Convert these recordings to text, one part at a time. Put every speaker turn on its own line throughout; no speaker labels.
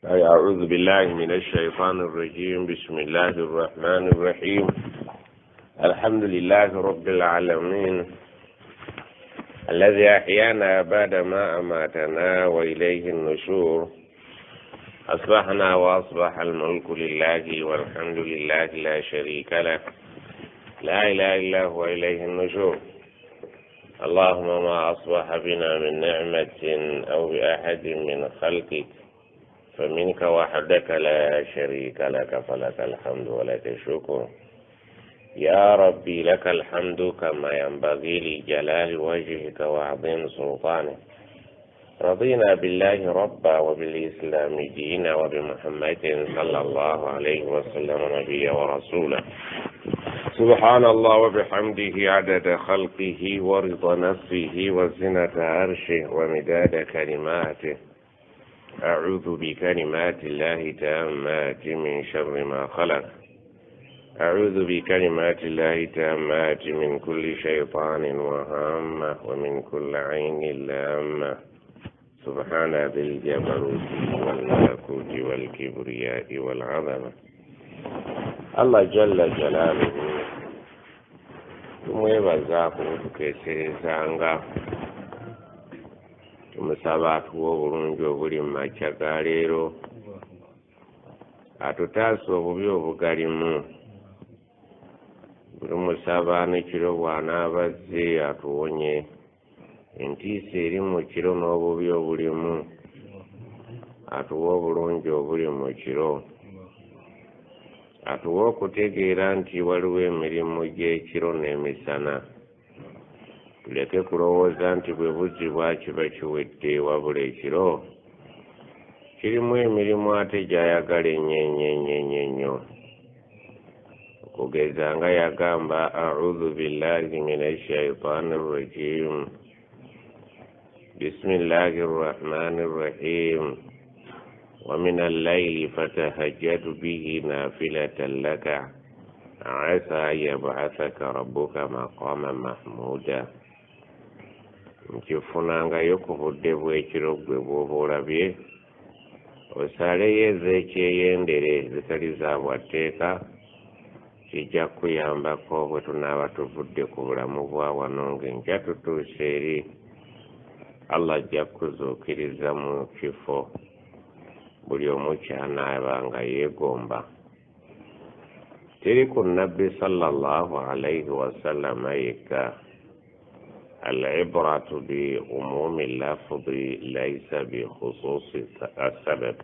أعوذ بالله من الشيطان الرجيم. بسم الله الرحمن الرحيم. الحمد لله رب العالمين الذي أحيانا بعدما أماتنا وإليه النشور. أصبحنا وأصبح الملك لله والحمد لله لا شريك له، لا إله إلا هو إليه النشور. اللهم ما أصبح بنا من نعمة أو بأحد من خلقك فمنك وحدك لا شريك لك، فلك الحمد ولك الشكر. يا ربي لك الحمد كما ينبغي لجلال وجهك وعظيم سلطانك. رضينا بالله ربا وبالإسلام دينا وبمحمد صلى الله عليه وسلم نبيا ورسولا. سبحان الله وبحمده عدد خلقه ورضا نفسه وزنة عرشه ومداد كلماته. أعوذ بكلمات الله تامات من شر ما خلق. أعوذ بكلمات الله تامات من كل شيطان وهامة ومن كل عين لامة. سبحان ذي الجبروت والملكوت والكبرياء والعظمة. الله جل جلاله tumwebazaako tukeserezanga, tumusaba atuwa obulungi obuli mu makya ga leero, atutaasa obubi obugalimu. Tumusaba n'ekiro bw'anaaba azze atuwonye entiisa eri mu kiro n'obubi obulimu, atuwa obulungi obuli mu kiro, atuwa okutegeera nti waliwo emirimu gy'ekiro n'emisana. Tuleke kulowooza nti bwe buzibwa kiba kiwedde, wabula ekiro kirimu emirimu ate gy'ayagala ennyo. Okugeza nga yagamba a'udhu billahi minash shaitanir rajim, bismillahir rahmanir rahim, wa minal layli fatahajjad bihi nafilatan laka asa yab'athaka rabbuka maqaman mahmuda. Nkifunangayo ku budde bw'ekiro gwe bw'oba olabye, osaleyo ez'ekyeyendere zitali za bwatteeka, kijja kuyambako bwe tunaaba tuvudde ku bulamu bwa wano ng'enkya tutuuse eri. Allah ajja kuzuukiriza mu kifo buli omu ky'anaaba nga yeegomba. Teri ku nabbi sallallahu alayhi wasallama yekka. Al-ibratu bi umumi lafzi laysa bi khususi asabab.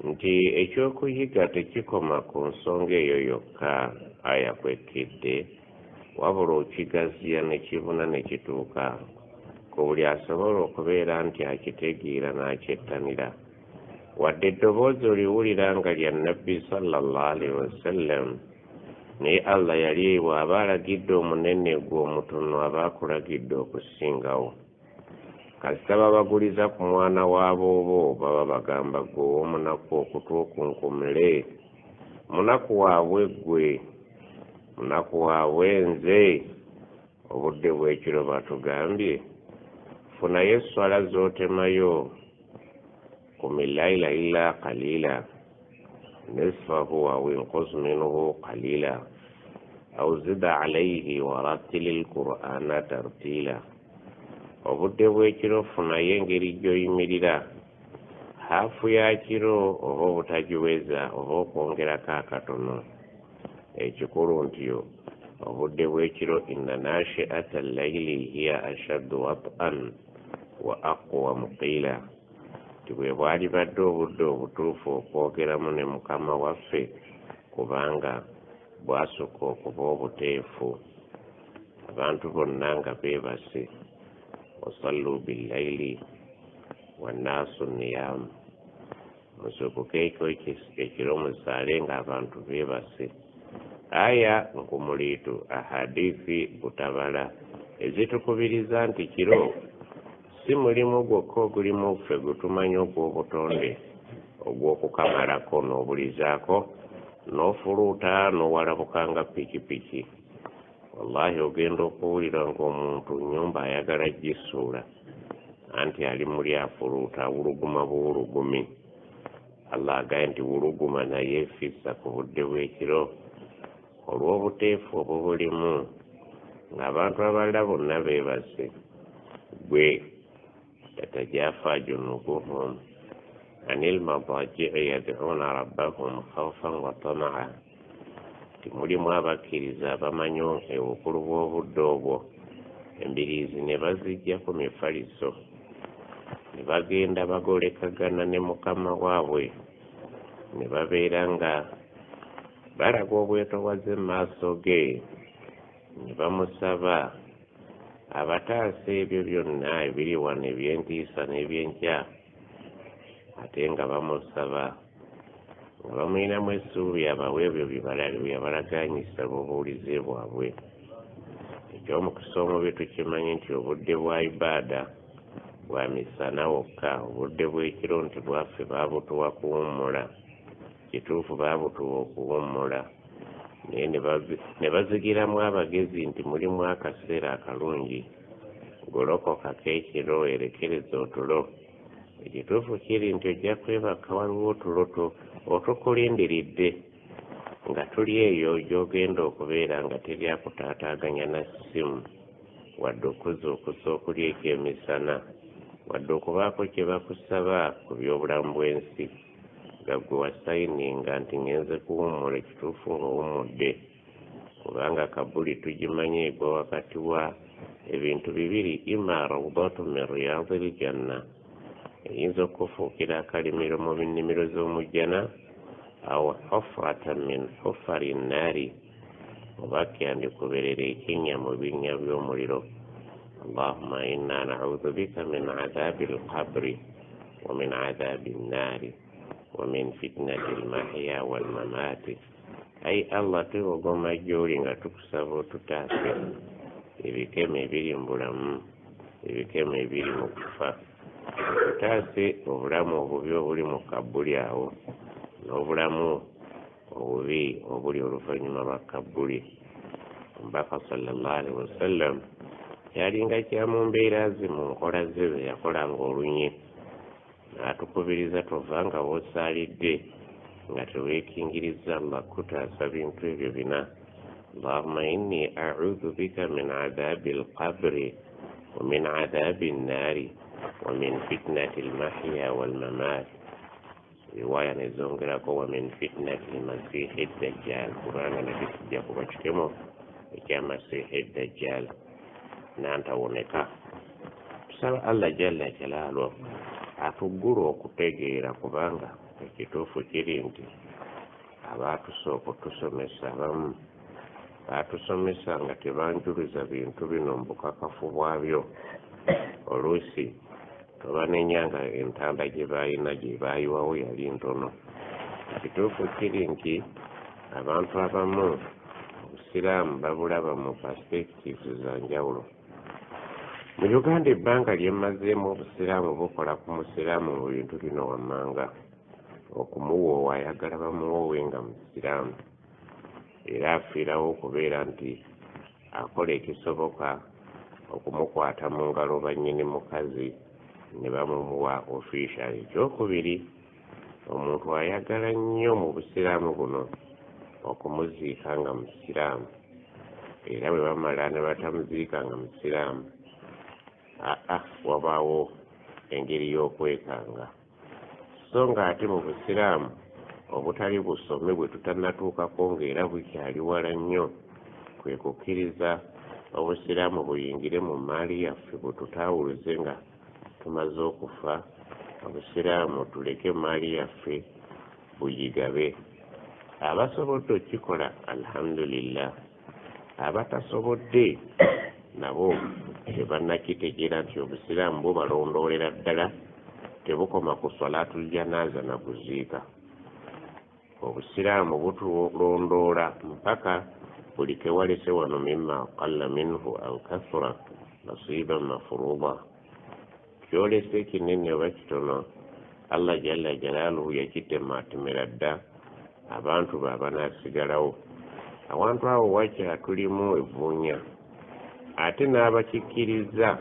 Nti ekyokuyiga tekikoma ku nsonga eyo yokka aya kwekidde, wabula okigaziya ne kibuna ne kituuka ku buli asobola okubeera nti akitegeera n'akyettanira. Wadde eddoboozi oliwulira nga lya nabbi sallallahu alaihi wasallam, naye Allah yali bw'aba alagidde omunene gwe omutono aba akulagidde okusingawo. Kasita babaguliza ku mwana waaboobo baba bagamba gwe ow'omunaku okutuuka okunkumule, munaku waabwe ggwe, munaku waabwe nze. Obudde bw'ekiro batugambye funayo esswala z'otemayo qum al-layla illa qalila nisfahu aw inqus minhu qalila aw zid alayhi wa rattil al-qur'ana tartila. Obudde bw'ekiro funayo engeri gy'oyimirira, haafu ya kiro oba obutagiweza oba okwongerako akatono. Ekikulu ntyo obudde bw'ekiro inna nashi'ata al-layli hiya ashaddu wat'an wa aqwamu qila. Bwe bwali badde obudde obutuufu okwogeramu ne Mukama waffe, kubanga bwasukka okuba obuteefu. Abantu bonna nga beebase. Wasallu billayli wannaasu niyam. Musukuke ekiro musaale ng'abantu beebase. Aya nkumuliitu ahadithi butabala ezitukubiriza nti kiro si mulimu gwokka ogulimu ffe gwe tumanyi ogw'obutonde ogw'okukamalako n'obulizaako n'ofuluuta n'owalabuka nga pikipiki. Wallahi ogenda okuwulira ng'omuntu nnyumba ayagala gisuula, anti ali muli afuluuta awuluguma buwulugumi. Allah agaye nti wuluguma naye fissa ku budde bw'ekiro olw'obuteefu obubulimu ng'abantu abalala bonna beebase gwe tatajafa junubuhum anil madaji'i yad'una rabbahum khawfan wa tama'a. Mulimu abakkiriza abamanyi obukulu bw'obudde obwo embiriizi ne bazijja ku mifaliso ne bagenda bagolekagana ne mukama waabwe ne babeera nga balaga obwetowaze mu maaso ge ne bamusaba abataasa ebyo byonna ebiri wano eby'entiisa n'ebyenkya ate nga bamusaba nga bamulinamu essuubi abawe ebyo bye yabalaganyisa bubuulize bwabwe. Eky'omukisa omubi tukimanyi nti obudde bwa ibaada bwa misana wokka, obudde bw'ekiro nti bwaffe baabutuwa kuwummula, kituufu baabutuwa okuwummula naye ne bazigiramu abagezi nti mulimu akaseera akalungi, golokokako ekiro erekereza otulo. Ekituufu kiri nti ojja kwebaka waliwo otulo otukulindiridde nga tuli eyo gy'ogenda okubeera nga teryakutaataaganya na ssimu wadde okuzuukusa okulya ekyemisana wadde okubaako kye bakusaba ku by'obulamu bw'ensi nga gwe wasayininga nti ngenze kuwummula ekituufu ng'owummudde, kubanga Kabuli tugimanyi egwa wakati wa ebintu bibiri, ima rawdatu min riyadil janna, eyinza okufuukira akalimiro mu binnimiro z'omujjana, aw hufratan min hufari nnaari, oba kyandikuberera ekinnya mu binnya by'omuliro. Allahumma inna na'udhu bika min adhabi al-qabri wa min adhabi an-naari wa min fitnati al-mahya wal-mamati. Ai Allah, twegomba gy'oli nga tukusaba otutaase ebikemo ebiri mu bulamu, ebikemo ebiri mu kufa. Tutaase obulamu obubi obuli mu Kabuli awo n'obulamu obubi obuli oluvannyuma lwa Kabuli. Omubaka sallallahu alaihi wasallam kyalinga kya mu mbeera ze mu nkola ze bwe yakolanga olunyi, n'atukubiriza tovanga w'osaalidde nga teweekingiriza Allah kutaasa bintu ebyo bina. Allahumma inni a'udhu bika min adhabi al-qabri wa min adhabi an-naari wa min fitnati al-mahya wal-mamat. Riwaya nezongerako wa min fitnati al-masihi ad-dajjal, kubanga nabyo kijja kuba kitemo ekyamasihi ad-dajjal n'antawoneka. Tusaba Allah jalla jalaaluhu atuggula okutegeera, kubanga ekituufu kiri nti abaatusooka otusomesa abamu baatusomesa nga tebanjuliza bintu bino mu bukakafu bwabyo. Oluusi tobanenyanga entanda gye baalina gye baayiwawo yali ntono. Ekituufu kiri nti abantu abamu obusiraamu babulaba mu perspectives za njawulo. Mu Uganda ebbanga lyemmazeemu obusiraamu bukola ku musiraamu mu bintu bino wammanga. Okumuwoowa ayagala bamuwoowe nga musiraamu, era afiirawo okubeera nti akola ekisoboka okumukwata mu ngalo bannyini mukazi ne bamumuwa official. Ekyokubiri, omuntu ayagala nnyo mu busiraamu buno okumuziika nga musiraamu, era bwe bamala ne batamuziika nga musiraamu, wabaawo engeri y'okwekanga. So nga ate mu busiraamu obutali busome bwe tutannatuukako ng'era bukyali wala nnyo, kwe kukkiriza obusiraamu buyingire mu maali yaffe bwe tutaawuluze nga tumaze okufa. Obusiraamu tuleke maali yaffe buyigabe. Abasobodde okikola alhamdulillah, abatasobodde nabo tebannakitegeera nti obusiraamu bubalondoolera ddala, tebukoma ku salaatul janaaza na kuziika. Obusiraamu butulondoola mpaka buli kewalese wano mimma qalla minhu aw kathura nasiiban mafruuda. Kyolese kinene oba kitono, Allah jalla jalaaluhu yakitematemera dda, abantu baabanaasigalawo. Awantu awo wakyatulimu evvuunya, ate n'abakikkiriza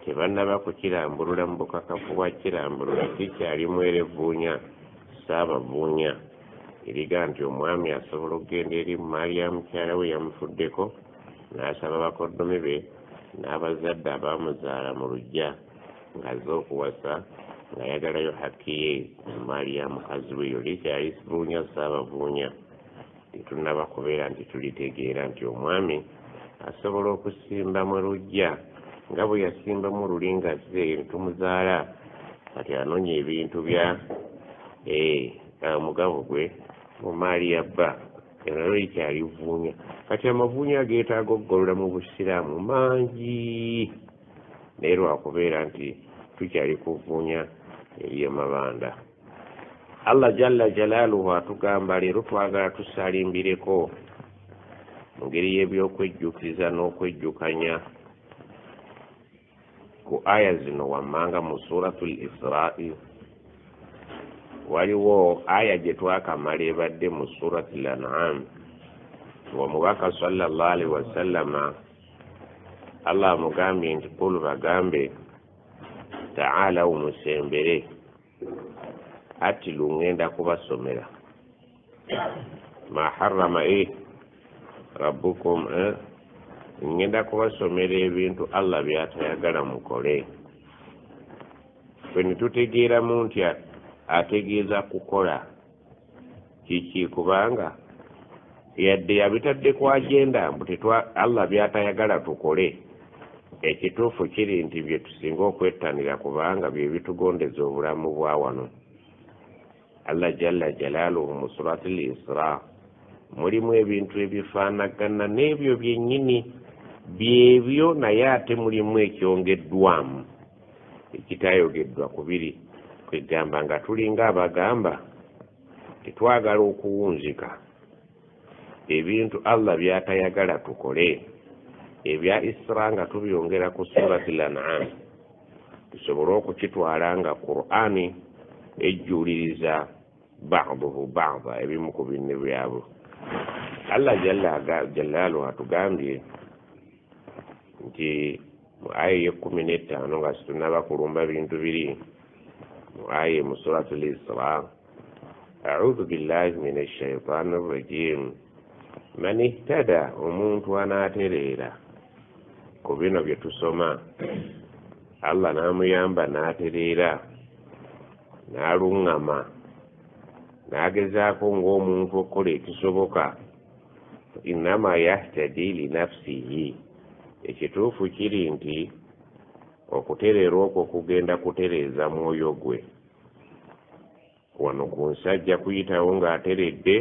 tebannaba kukirambulula mu bukakafu bwa kirambulula, kikyalimu era evvuunya. Ssabavuunya eriga nti omwami asobola okugenda eri Maria mukyala we yamufuddeko n'asaba bakoddomi be n'abazadde abaamuzaala mu luggya ng'azze okuwasa ng'ayagalayo hakki ye Maria mukazi we yo likyali Vuunya Ssabavuunya. Tetunnaba kubeera nti tulitegeera nti omwami asobola okusimba mu luggya nga bwe yasimba mu luli ng'azze tumuzaala kati anoonya ebintu bya omugabo gwe mu Maria bba eno likyali Vuunya. Kati amavuunya geetaaga okugolola mu busiraamu mangi naye lwakubeera nti tukyali kuvuunya eri amabanda. Allah jalla jalaaluhu atugamba leero twagala tusalimbireko mu ngeri y'ebyokwejjukiza n'okwejjukanya ku aya zino wammanga mu suratul Isra'i waliwo aya gye twakamala ebadde mu suratul An'am. Omubaka sallallahu alaihi wasallama Allah amugambye nti qul bagambe ta'alaw musembere atilu ngenda kubasomera ma harrama rabbukum ngenda kubasomera ebintu Allah byatayagala mukole. Ffe ne tutegeeramu nti ategeeza kukola kiki kubanga yadde yabitadde ku agenda mbu Allah byatayagala tukole. Ekituufu kiri nti bye tusinga okwettanira kubanga bye bitugondeza obulamu bwa wano. Allah jalla jalaaluhu mu suratul Isra mulimu ebintu ebifaanagana n'ebyo byennyini byebyo naye ate mulimu ekyongeddwamu ekitayogeddwa ku biri kwegamba nga tulinga abagamba tetwagala okuwunzika ebintu Allah byatayagala tukole ebya Isra nga tubyongera ku suratul An'am tusobole okukitwala nga Qur'ani ejjuliriza ba'dahu ba'da ebimu ku binne byabo. Allah jalla jalaaluhu atugambye nti mu aya 15 nga situnaba kulumba bintu biri mu aya mu suratul Isra a'udhu billahi minash shaitanir rajim man ihtada omuntu anaatereera ku bino bye tusoma Allah n'amuyamba n'atereera n'aluŋŋama n'agezaako ng'omuntu okukola ekisoboka innama yahtadi linafsihi. Ekituufu kiri nti okutereera okwo kugenda kutereeza mwoyo gwe. Wano ku nsi ajja kuyitawo ng'ateredde,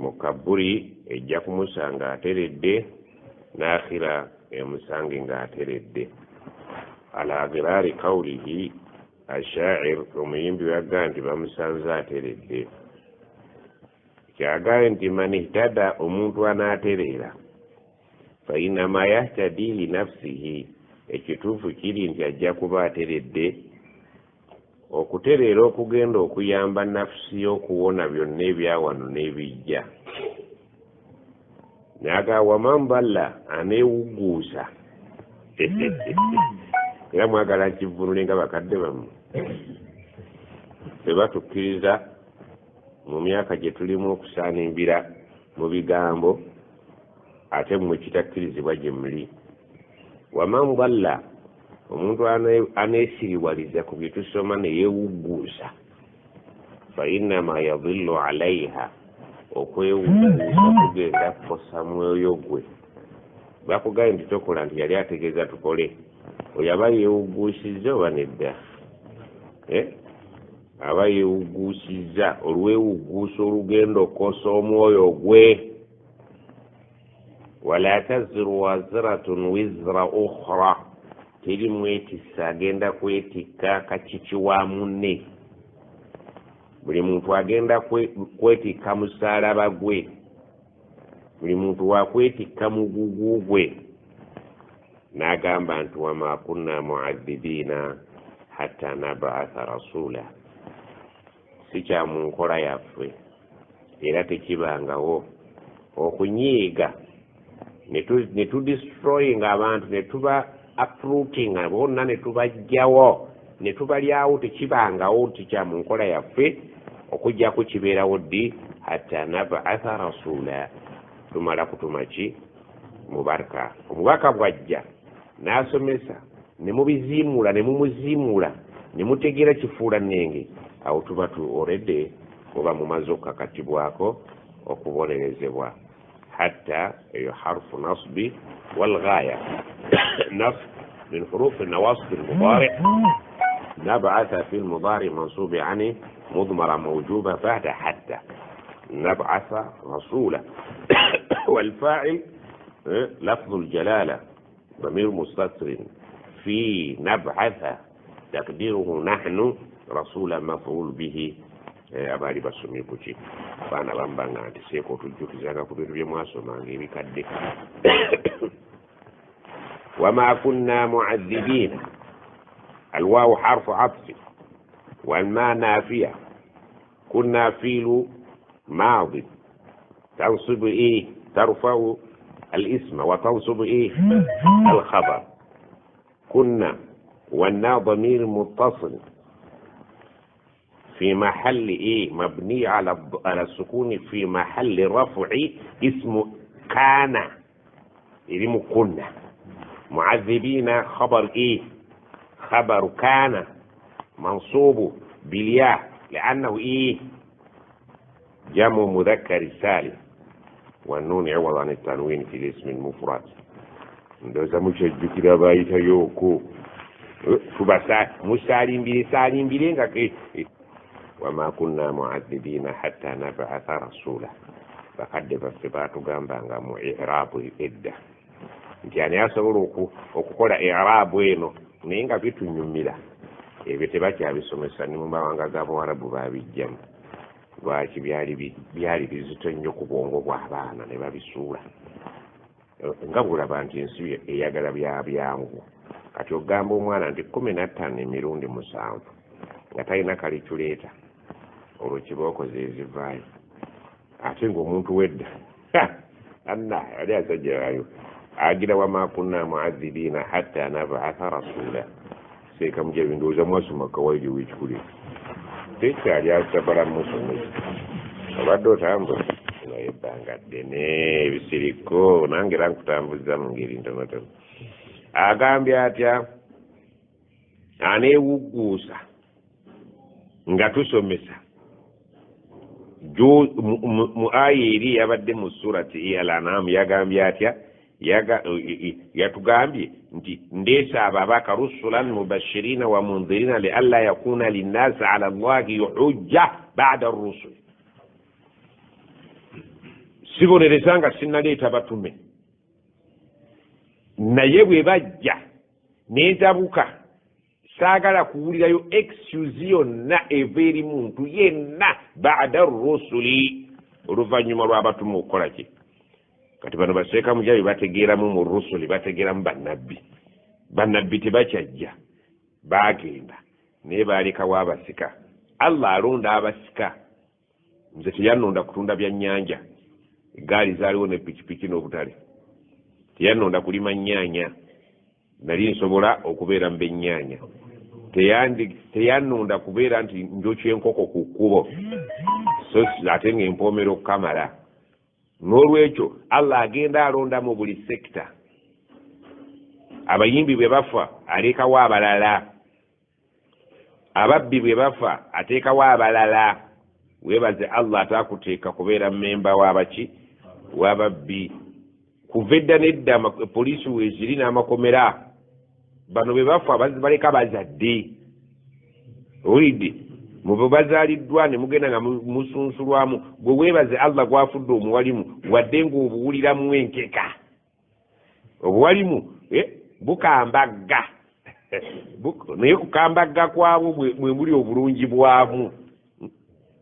mu kaburi ejja kumusanga ateredde, n'akhira emusange ng'ateredde. Ala ghirari qawlihi ashair omuyimbi yagamba nti bamusanze ateredde. Kyagaye nti man ihtada omuntu anaatereera fa innama yahtadi linafsihi. Ekituufu kiri nti ajja kuba ateredde. Okutereera okugenda okuyamba nafsi y'okuwona byonna ebyawano n'ebijja. Naga waman balla aneewugguusa era mwagala nkivunule nga bakadde bammwe tebatukkiriza mu myaka gye tulimu okusaanimbira mu bigambo ate mmwe kitakkirizibwa gye muli. Waman balla omuntu aneesiriwaliza ku bye tusoma ne yeewugguusa fa innama yadillu alaiha. Okwewugguusa kugenda kukosa mwoyo gwe. Bakugaye nti tokola nti yali ategeeza tukole. Oyo aba yeewugguusizza oba nedda? Aba yeewugguusizza olwewugguusa olugenda okukosa omwoyo gwe. Wala taziru waziratun wizra ukhra. Teri mwetissa agenda kwetikka kakiki wa munne. Buli muntu agenda kwetikka musaalaba gwe. Buli muntu wakwetikka mugugu gwe. N'agamba nti wama kunna mu'adhibiina hatta nab'atha rasula. Si kya mu nkola yaffe era tekibangawo okunyiiga ne tudestroyinga abantu ne tuba uprooting bonna ne tubajjawo ne tubalyawo tekibangawo nti kya mu nkola yaffe okujjako kibeerawo ddi hatta nab'atha rasula tumala kutuma ki mubaka omubaka bwajja n'asomesa ne mubiziimula ne mumuziimula ne mutegeera kifuula nnenge awo tuba tuoledde oba mumaze okukakatibwako okubonerezebwa hatta eyo harfu nasbi walghaya nasb min hurufi nawasib almudari نبعث في المضارع منصوب يعني مضمرة موجوبة بعد حتى نبعث رسولا والفاعل لفظ الجلالة ضمير مستتر في نبعث تقديره نحن رسولا مفعول به abali basomye kuki abaana bambanga nti seeko otujjukizanga ku bintu bye mwasomanga ebikadde wama kunna mu'adhibina الواو حرف عطف والماء نافية كنا فيل ماضي تنصب ايه ترفع الاسم وتنصب ايه الخبر كنا والنا ضمير متصل في محل ايه مبني على السكون في محل رفع اسم كان اسم كنا معذبين خبر ايه خبر كان منصوب بالياء لأنه إيه جمع مذكر سالم والنون عوض عن التنوين في الاسم المفرد ndoza mukyejjukira bayitayo okwo tubasa musaalimbire nga wama kunna mu'adhibina hatta nab'atha rasula bakadde baffe baatugambanga mu i'raabu edda nti ani asobola okukola i'raabu eno naye nga bitunyumira ebyo tebakyabisomesa ne mu mawanga g'Abawarabu baabijjamu lwaki byali bizito nnyo ku bwongo bw'abaana ne babisuula nga bulaba nti ensi eyagala byangu kati ogamba omwana nti 15 emirundi 7 nga talina kalikuleeta olwo kibooko zezivaayo ate ng'omuntu wedda anna yali asajjayo agira wama kunna mu'adhibina hatta nab'atha rasula seeka mujabi ndowooza mwasoma kawaidi w'ekikuli tekyali asabala musomesa obadde otambula naye ebbanga ddene ebisiriko nange era nkutambuza mu ngeri ntonotono agambye atya aneewugguusa nga tusomesa mu aya eri yabadde mu surati al-An'am yagambye atya yatugambye nti ndeesa ababaka rusulan mubashirina wa mundhirina lialla yakuna linnasi ala llahi hujja ba'da ar-rusul sibonereza nga sinnaleeta batume naye bwe bajja nentabuka saagala kuwulirayo excuse yonna eva eri muntu yenna ba'da ar-rusuli oluvannyuma lw'abatume okukola ki kati bano baseeka mujabi bategeeramu mu rusuli bategeeramu bannabbi tebakyajja baagenda naye baalekawo abasika allah alonda abasika nze teyannonda kutunda byannyanja egaali zaaliwo ne pikipiki n'obutale teyannonda kulima nnyaanya nali nsobola okubeera mu b'ennyaanya teyannonda kubeera nti njokya enkoko ku kkubo so ate ng'empoomera okukamala n'olwekyo allah agenda alonda mu buli sekita abayimbi bwe bafa alekawo abalala ababbi bwe bafa ateekawo abalala weebaze allah ataakuteeka kubeera mmemba w'abaki w'ababbi kuva edda nedda poliisi weeziri n'amakomera bano bwe bafa baleka bazadde owulidde mube bazaaliddwa ne mugenda nga musunsulwamu gwe weebaze allah gwafudde omuwalimu wadde ng'obuwuliramu enkeka obuwalimu bukambagga naye kukambagga kwabwo mwe muli obulungi bwamu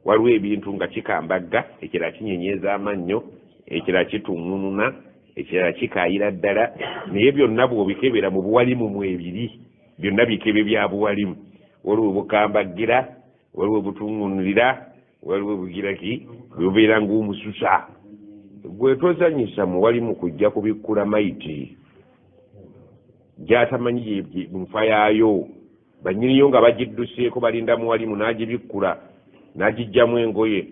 waliwo ebintu nga kikambagga ekirala kinyenyeeza amannyo ekirala kitungununa ekirala kikaayira ddala naye byonna bw'obikebera mu buwalimu mu ebiri byonna bikebe bya buwalimu waliwo bukambaggira waliwo butungunulira waliwo bugiraki bubeera ng'omususa gwe tozanyisa muwalimu kujja kubikkula mayiti gy'atamanyi nfa yaayo
banyiniyo nga bagidduseeko balinda muwalimu n'agibikkula n'agijjamu engoye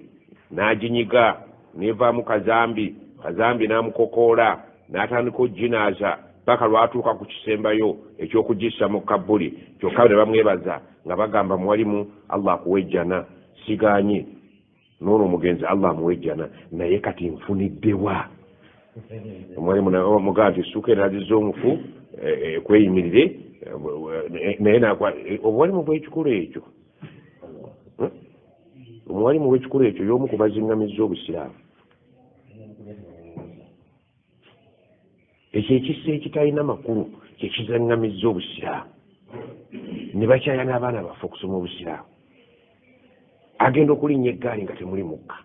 n'aginyiga n'evaamu kazambi n'amukokoola n'atandika oginaaza paka lwatuuka ku kisembayo ekyokugissa mu kabbuli kyokka ne bamwebaza nga bagamba muwalimu Allah akuwejjana siganye n'olwo omugenzi Allah amuwejjana naye kati nfuniddewa omuwalimu mugamba nti suuka eraziza omufu kweyimirire naye obuwalimu bw'ekikulu ekyo omuwalimu w'ekikulu ekyo y'omu ku bazingamizza obusiraamu ekyo ekisa ekitalina makulu kyekizingamizza obusiraamu ne bakyaya n'abaana baffe okusoma obusiraamu agenda okulinnya eggaali nga temuli mukka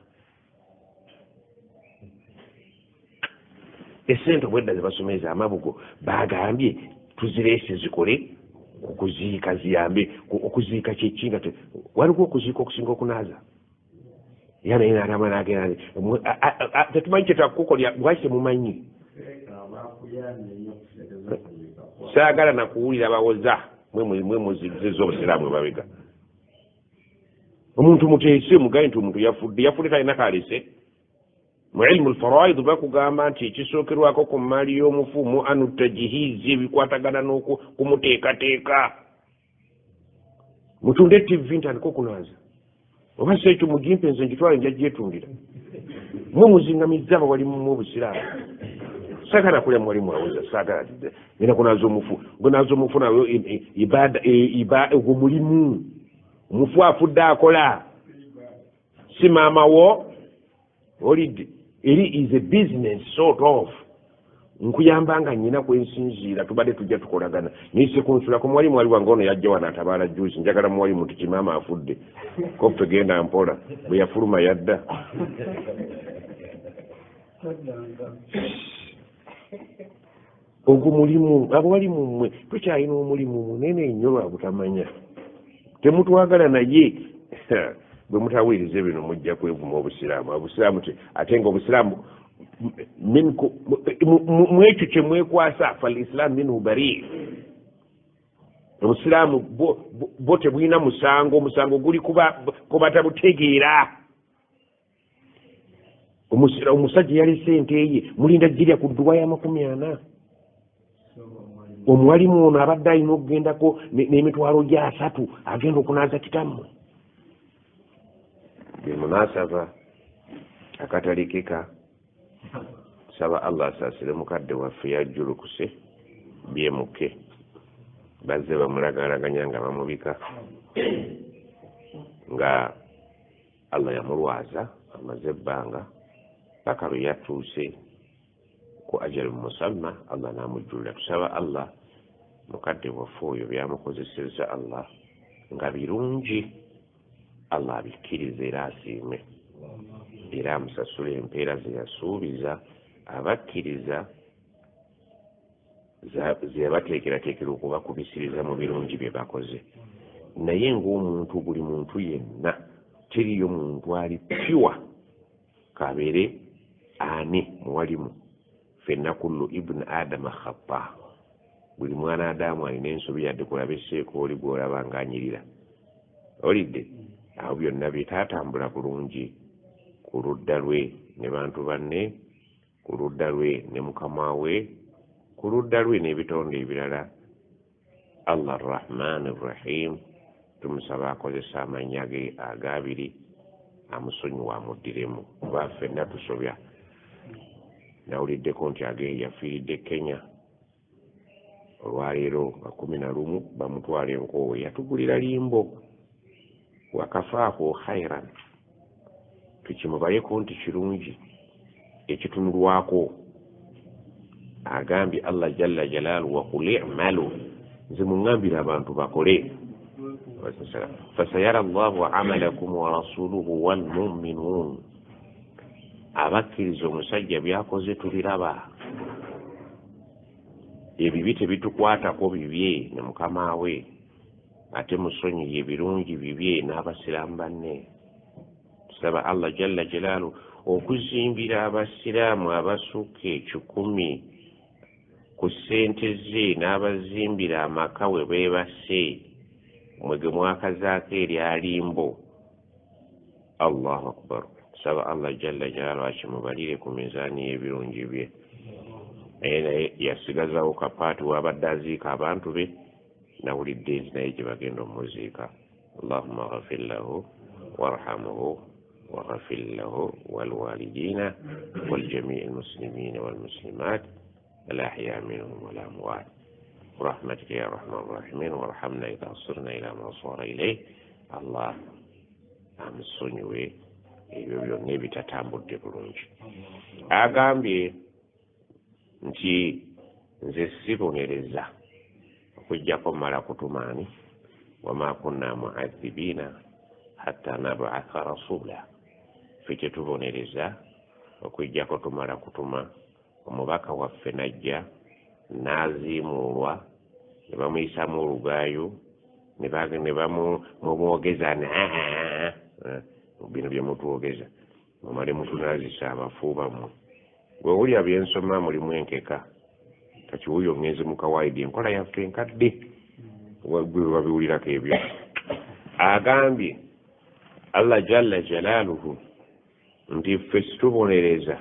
esente obwedda ze basomeza amabugo bagambye tuzireese zikole okuziika ziyambe okuziika kyeki nga waliwo okuziika okusinga okunaaza era naye n'agamba n'agenda tetumanyi kyetakukolya lwaki temumanyi saagala nakuwulira bawoza mwe muzizza obusiraamu babega omuntu muteese mugaye nti omuntu yafudde talina kalese mu ilmu alfaraid bakugamba nti ekisookerwako ku mmaali y'omufu mu anu tajihizi ebikwatagana n'okumuteekateeka mutunde tv ntandika okunaaza oba si ekyo mugimpe nze ngitwale njagyetundira mwe muzingamizza abawalimu obusiraamu saagala kulya muwalimu awoza saagala ngenda kunaaza omufu naaza omufu nawe ogwo mulimu omufu afudde akola si maama wo olidde eri is a business sort of nkuyamba nga nnyina kwensinziira tubadde tujja tukolagana nise kunsulako muwalimu wali wange ono yajja wano atabaala juice njagala muwalimu nti kimaama afudde koppe genda mpola bwe yafuluma yadda ogwo mulimu abawalimu mmwe tukyalina omulimu munene nnyo lwa butamanya temutwagala naye bwe mutawuliriza bino mujja kwevuma obusiraamu ate nga obusiraamu mwekyo kye mwekwasa falislam minhu bari obusiraamu bo tebulina omusango guli kuba tabutegeera omusajja yali sente ye mulinda girya ku dduwa ya 40 omuwalimu ono abadde alina okugendako n'emitwalo gya 3 agenda okunaaza kitammwe bimunasaba akatalikika saba Allah asaasire mukadde waffe yajjulukuse byemuke bazze bamulagalaganya nga bamubika nga Allah yamulwaza amaze ebbanga paka lwe yatuuse ku ajali musamma Allah n'amujjulira tusaba Allah mukadde waffe oyo byamukozeseza Allah nga birungi Allah abikkirize era asiime era amusasula empeera ze yasuubiza abakkiriza ze yabateekerateekera okubakubisiriza mu birungi bye bakoze naye ng'omuntu buli muntu yenna teriyo muntu ali piwa kabeere ani muwalimu fenna kullu ibn adama khata buli mwana adamu alina ensobi yadde kulabeseeko oli gw'olaba ng'anyirira olidde awo byonna byetatambula bulungi ku ludda lwe ne bantu banne ku ludda lwe ne mukama we ku ludda lwe n'ebitonde ebirala Allah arrahman arrahim tumusaba akozesa amannya ge agabiri amusonyiwa amuddiremu kuba ffenna tusobya nawuliddeko nti age yafiiridde Kenya olwaleero nga 11 bamutwala enkoowe yatugulira limbo wakafaako khairan tukimubayeko nti kirungi ekitunulwako agambye Allah jalla jalaalu wa qul i'malu nze muŋŋambire abantu bakole fasayara Allahu amalakum wa rasuluhu wal mu'minun abakkiriza omusajja byakoze tubiraba ebibi tebitukwatako bibye ne mukama we ate musonyiye ebirungi bibye n'abasiraamu banne tusaba Allah jalla jalaalu okuzimbira abasiraamu abasukka 10 ku ssente ze n'abazimbira amaka we beebase
mwege mwakazaako eryalimbo. Allahu akbar. Saba Allah jalla jalaluhu akimubalire ku mizaani y'ebirungi bye. Naye yasigazawo kapaati wabadde aziika abantu be nawulidde naye gye bagenda omuziika. Allahumma ghafir lahu warhamhu waghfir lahu walwalidina waljamii almuslimina walmuslimat alahya minhum walamwat برحمتك يا رحمن الراحمين وارحمنا إذا صرنا إلى ما صار إليه. الله amusonyiwe ebyo byonna ebitatambudde bulungi. Agambye nti nze sibonereza okujjako mala kutumaani wama kunna muadhibiina hatta nabaatha rasula. Ffe tetubonereza okujjako tumala kutuma omubaka waffe najja n'aziimuulwa ne bamuyisaamu olugaayo ne bamwogeza bino bye mutwogeza mumale mutunaazisa abafu bammwe. Bwe wulya byensoma mulimu enkeka kati wuyo ngenze mu kawaidi enkola yaffe enkadde gwe babiwulirako ebyo. Agambye Allah jalla jalaaluhu nti ffe situbonereza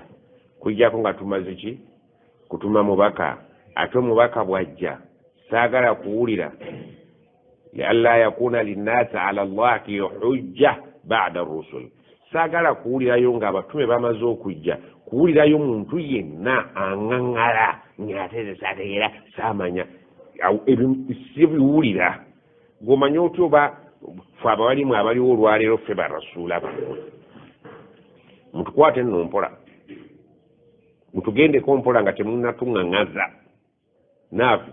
kujjako nga tumaze ki kutuma mubaka, ate omubaka bw'ajja saagala kuwulira lialla yakuna linnaasi ala Allahi hujja ba'da rusul. Saagala kuwulirayo ng'abatume bamaze okujja, kuwulirayo muntu yenna aŋŋaŋŋala ng'ate saategeera saamanya sibiwulira. Ng'omanya oti oba ffe abawalimu abaliwo olwaleero ffe barasuula bamwe. Mutukwate nno mpola, mutugendeko mpola nga temunnatuŋŋaŋaza. Naawe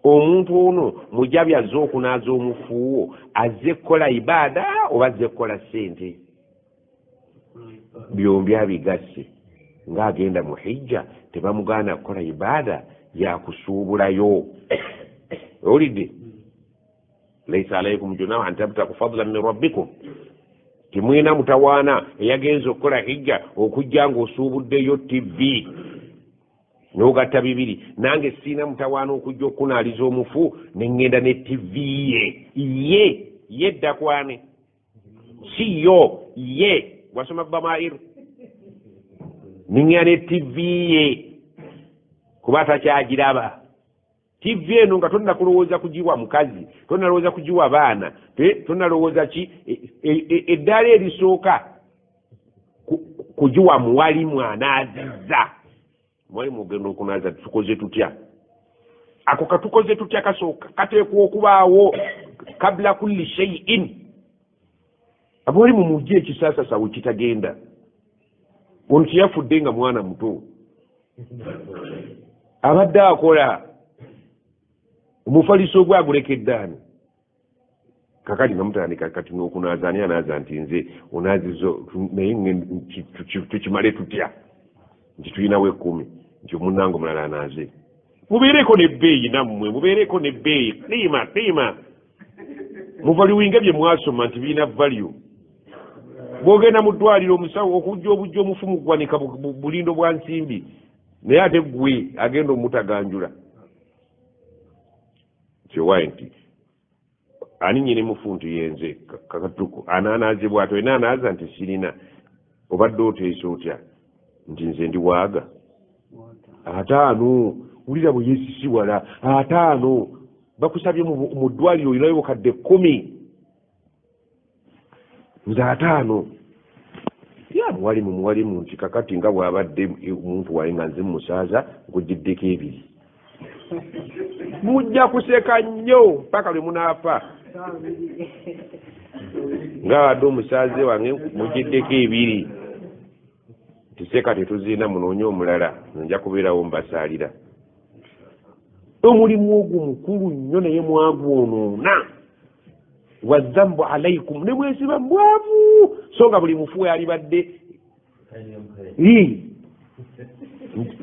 omuntu ono mujabi azze okunaaza omufuuwo azze kukola ibaada oba azze kukola ssente? Byombi abigasse. Ng'agenda mu hijja tebamugaana kukola ibaada yakusuubulayo. Owulidde? Laysa alaykum junahun an tabtagu fadlan min rabbikum. Timwina mutawaana eyagenza okukola hijja okujja ng'osuubuddeyo TV n'ogatta bibiri. Nange siina mutawaana okujja okunaaliza omufu ne ŋŋenda ne TV ye ddakwane si yo ye wasoma bamair niŋŋenda ne TV ye kuba takyagiraba. TV eno nga tonna kulowooza kugiwa mukazi, tonna lowooza kugiwa baana, tonna ki eddaala erisooka kugiwa muwalimu anaazizza. Muwalimu ogenda okunaaza tukoze tutya? Ako katukoze tutya kasooka kateekwa okubaawo kabla kulli shay'in. Abawalimu mujje ekisaasasa we kitagenda. Ono teyafudde nga mwana muto abadde akola omufaliso gwe agulekeddaani. Kakati nga mutandika kati n'okunaaza ani anaaza nti nze onaazizo naye tukimale tutya nti tulinawo 10 nti omunnange omulala anaaze. Mubeereko n'ebbeeyi nammwe, mubeereko n'ebbeeyi qiima. Muvaliwinga bye mwasoma nti birina value. Bw'ogenda mu ddwaliro omusawo okujja obujja omufumu gwanika bulindo bwa nsimbi, naye ate gwe agenda omutaganjula. Kyowaye nti ani nyini mufu nti yenze kakatuko anaanaazibwa ate enanaaza nti sirina. Obadde oteesa otya nti nze ndi waaga 5 wulira bwe yeesisiwala 5 bakusabye mu ddwaliro olinayo kadde 10 nze 5 ya muwalimu nti kakati nga bw'abadde omuntu waye nga nze musaaza nkugiddeko 2. Mujja kuseka nnyo mpaka lwe munaafa. Ng'abadde omusaaze wange mugiddeko 2. Tiseka tetuziina munoonye omulala nja kubeerawo mbasaalira. Omulimu ogwo mukulu nnyo naye mwagwonoona. Wazambu alaikum ne mwesiba mbwavu so nga buli mufu yalibadde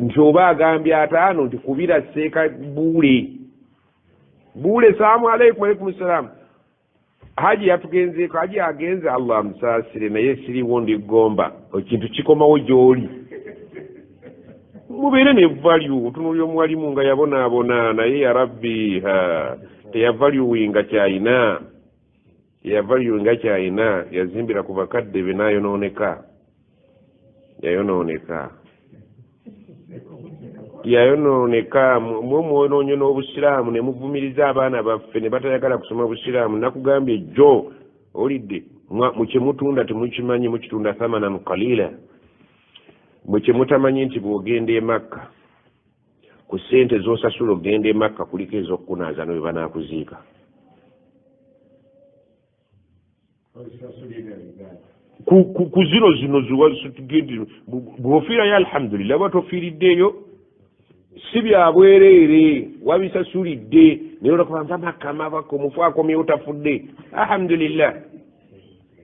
nti oba agambye 5 nti kubira seeka buule salaamu alaikum alaikum salaam. Haji yatugenzeeko, haji agenze Allah amusaasire naye siriwo ndigomba ekintu kikomawo gy'oli. Mubeere ne value. Otunuulira omuwalimu nga yabonaabona naye ya rabbi
eyavaluwinga kyayina yazimbira ku bakadde be nayonooneka yayonooneka mwonoonyo n'obusiraamu ne muvumiriza abaana baffe ne batayagala kusoma obusiraamu. Nakugambye jjo olidde mukyemutunda temukimanyi, mukitunda thamana mukalila. Mukyemutamanyi nti bw'ogenda e Makka ku ssente z'osasula ogenda e Makka kuliko ez'okkunaaza ne bwe banaakuziika. Ku zino bw'ofiirayo alhamdulillah, bwa tofiiriddeyo si bya bwereere, wabisasulidde naye olakubanza Makka amabaka omufu akomyewo tafudde, alhamdulillah.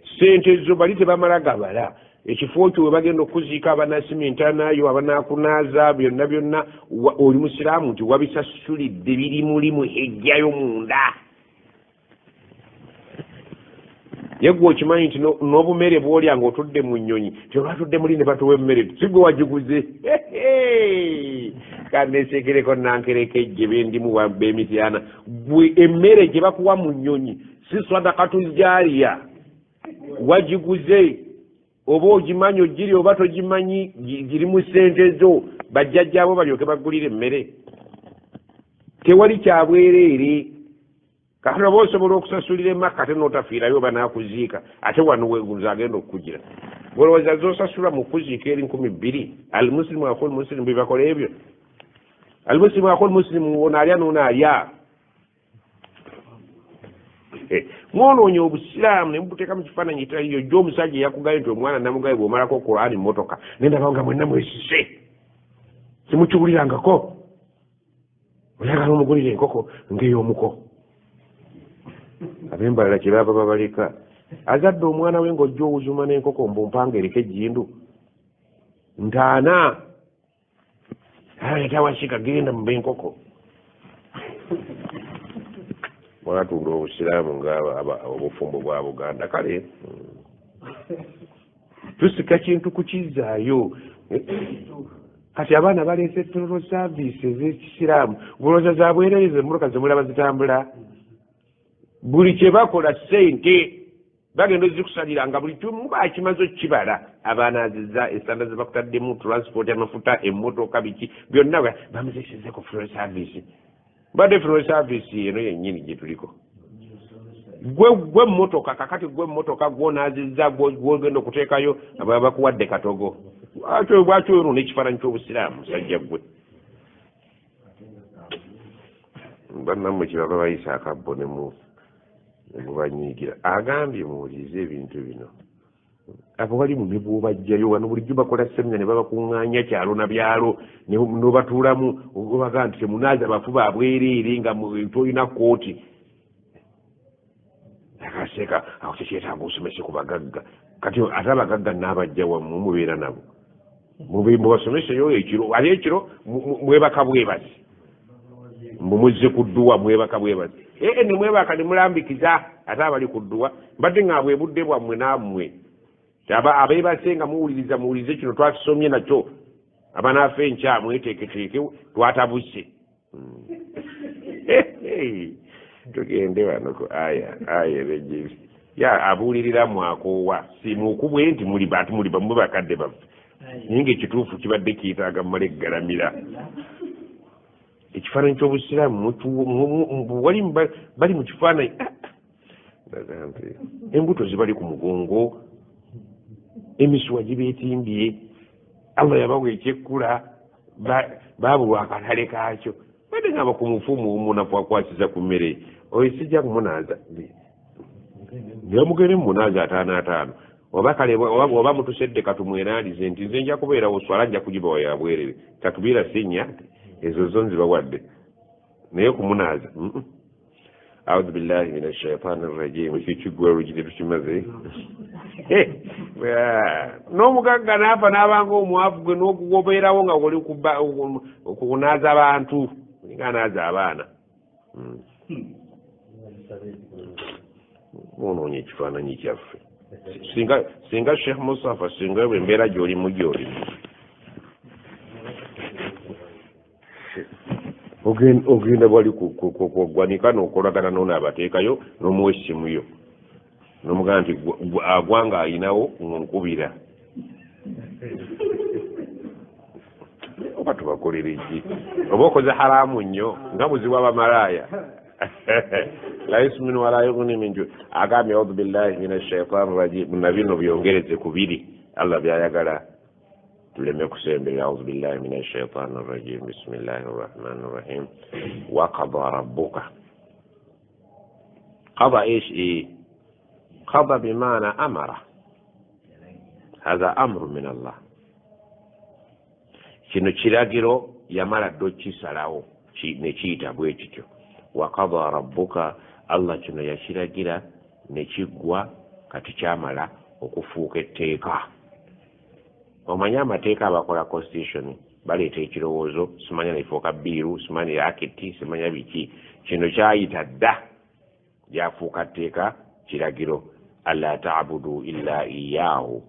Ssente zo bali tebamala gabala. Ekifo kyo we bagenda okuziika abanasimentanayo abanaakunaaza byonna oli musiraamu nti wabisasulidde, biri mulimu ejjayo munda. Yegwe okimanyi nti n'obumere bw'olya ng'otudde mu nnyonyi teolwatudde muli ne batuwa emmere si gwe wagiguze. Kanneesekereko nankerekejje bendimu b'emityana. Gwe emmere gye bakuwa mu nnyonyi si sadakatu jaariya, wagiguze. Oba ogimanyi ogiri oba togimanyi, giri mu ssente zo, bajjajjaabo balyoke baggulire emmere. Tewali kyabwereere. Kakati oba osobola okusasulira e Makka ate n'otafiirayo banaakuziika, ate wano weeguza agenda okukugira. Olowooza z'osasula mu kuziika eri 2,000. Almuslimu akhul muslimu bwe bakola ebyo. Almuslimu akhul muslimu ono alya n'onaalya. Mwonoonye obusiraamu ne mubuteeka mu kifaananyi kitaliyo. Jjo omusajja yakugaye nti omwana namugaye bw'omalako Qur'ani mmotoka nendaba nga mwenna mwesise simukiwulirangako. Oyagala omugulira enkoko ng'ey'omuko. Ab'embalala kye baava babaleka. Azadde omwana we ng'ojja owuzuma n'enkoko mbumpanga eriko ejjindu. Ntaana. Tawasika genda mu b'enkoko. Mwatunda obusiraamu ng'obufumbo bwa Buganda. Kale tusika kintu kukizaayo. Kati abaana baleese tolo saavisi ez'ekisiraamu. Bulooza za bwereere emmotoka ze mulaba zitambula. Buli kye bakola ssente bagenda ozikusalira nga buli kimu bakimaze okukibala. Abaanaazizza esanda ze bakutaddemu, transport, amafuta, emmotoka, biki byonna bamuzeesezeko fuel service. Badde fuel service eno yennyini gye tuliko. Gwe mmotoka kakati gwe mmotoka gw'onaazizza gw'ogenda okuteekayo ababa bakuwadde katogo. Bwaki ono n'ekifaananyi ky'obusiraamu musajja gwe. Bannammwe kye baba bayisa akabbo ne mubanyiigira. Agambye muwulirize ebintu bino. Abo bali mu mibuuba bajjayo wano bulijjo bakola semina ne babakuŋŋaanya kyalo na byalo n'obatuulamu obaga nti temunaaza bafu ba bwereere nga tolina kooti. Akaseka awo tekyetaaga osomese ku bagagga. Kati ate abagagga n'abajja wammwe mubeera nabo. Mubasomeseyo ekiro. Ate ekiro mwebaka bwebazi. Mumuzze ku dduwa mwebaka bwebazi. Ne mwebaka ne mulambikiza ate abali ku dduwa. Mbadde nga bwe budde bwammwe nammwe. Abeebase nga muwulirize kino twakisomye nakyo. Abanaafe enkya mweteeketeeke twatabuse. Tugende wano ku aya ebejjebi. Abuulirira mwakoowa. Simuukubwe nti muli bamu bakadde baffe. Naye ng'ekituufu kibadde kiyitaaga mmale eggalamira. Ekifaananyi ky'obusiraamu bali mu kifaananyi. Embuto zibali ku mugongo. Emisuwa gibeetimbye. Allah yabawa ekyekkula baabulwa akatale kaakyo. Badde ngaba ku mufumu omunafu akwasiza ku mmere. Oyo sijja kumunaaza. Yamugere munaaza 5 oba kale oba mutusedde katumweraalize nti nze nja kubeerawo swala nja kugibawa ya bwerere. Takubira sinya ezo zo nzibawadde. Naye kumunaaza. A'udhu billahi minash shaitani rrajim. Ekigwa rugide tukimaze. N'omugagga n'afa n'abanga omwavu gwe n'okugobeerawo nga oli okunaaza abantu nga anaaza abaana. Mwonoonye ekifaananyi kyaffe. Singa Sheikh Mustafa singa bwe mbeera gy'olimu. ogenda bwali kugwanika n'okolagana n'onaabateekayo n'omuwesimuyo n'omugamba nti agwanga ayinawo nkubira oba tubakolera eki oba okoze haramu nnyo nga buzibu abamalaaya la yusminu wala yughni min ju agambye audhu billahi min ashaitani rajim na bino byongereze ku biri Allah byayagala tuleme kusemberera audhu billahi min ashaitani rajim bismillahi rrahmani rrahim wa qada rabbuka qada ايش قضى بمعنى أمره هذا أمر من الله kino kiragiro yamala ddo kisalawo nekiyita bwe kityo waqada rabbuka Allah kino yakiragira nekigwa kati kyamala okufuuka etteeka omanye amateeka abakola constitution baleeta ekirowoozo simanya nefuuka biiru simanya yakiti simanya biki kino kyayita dda yafuuka tteeka kiragiro alla ta'budu illa iyyahu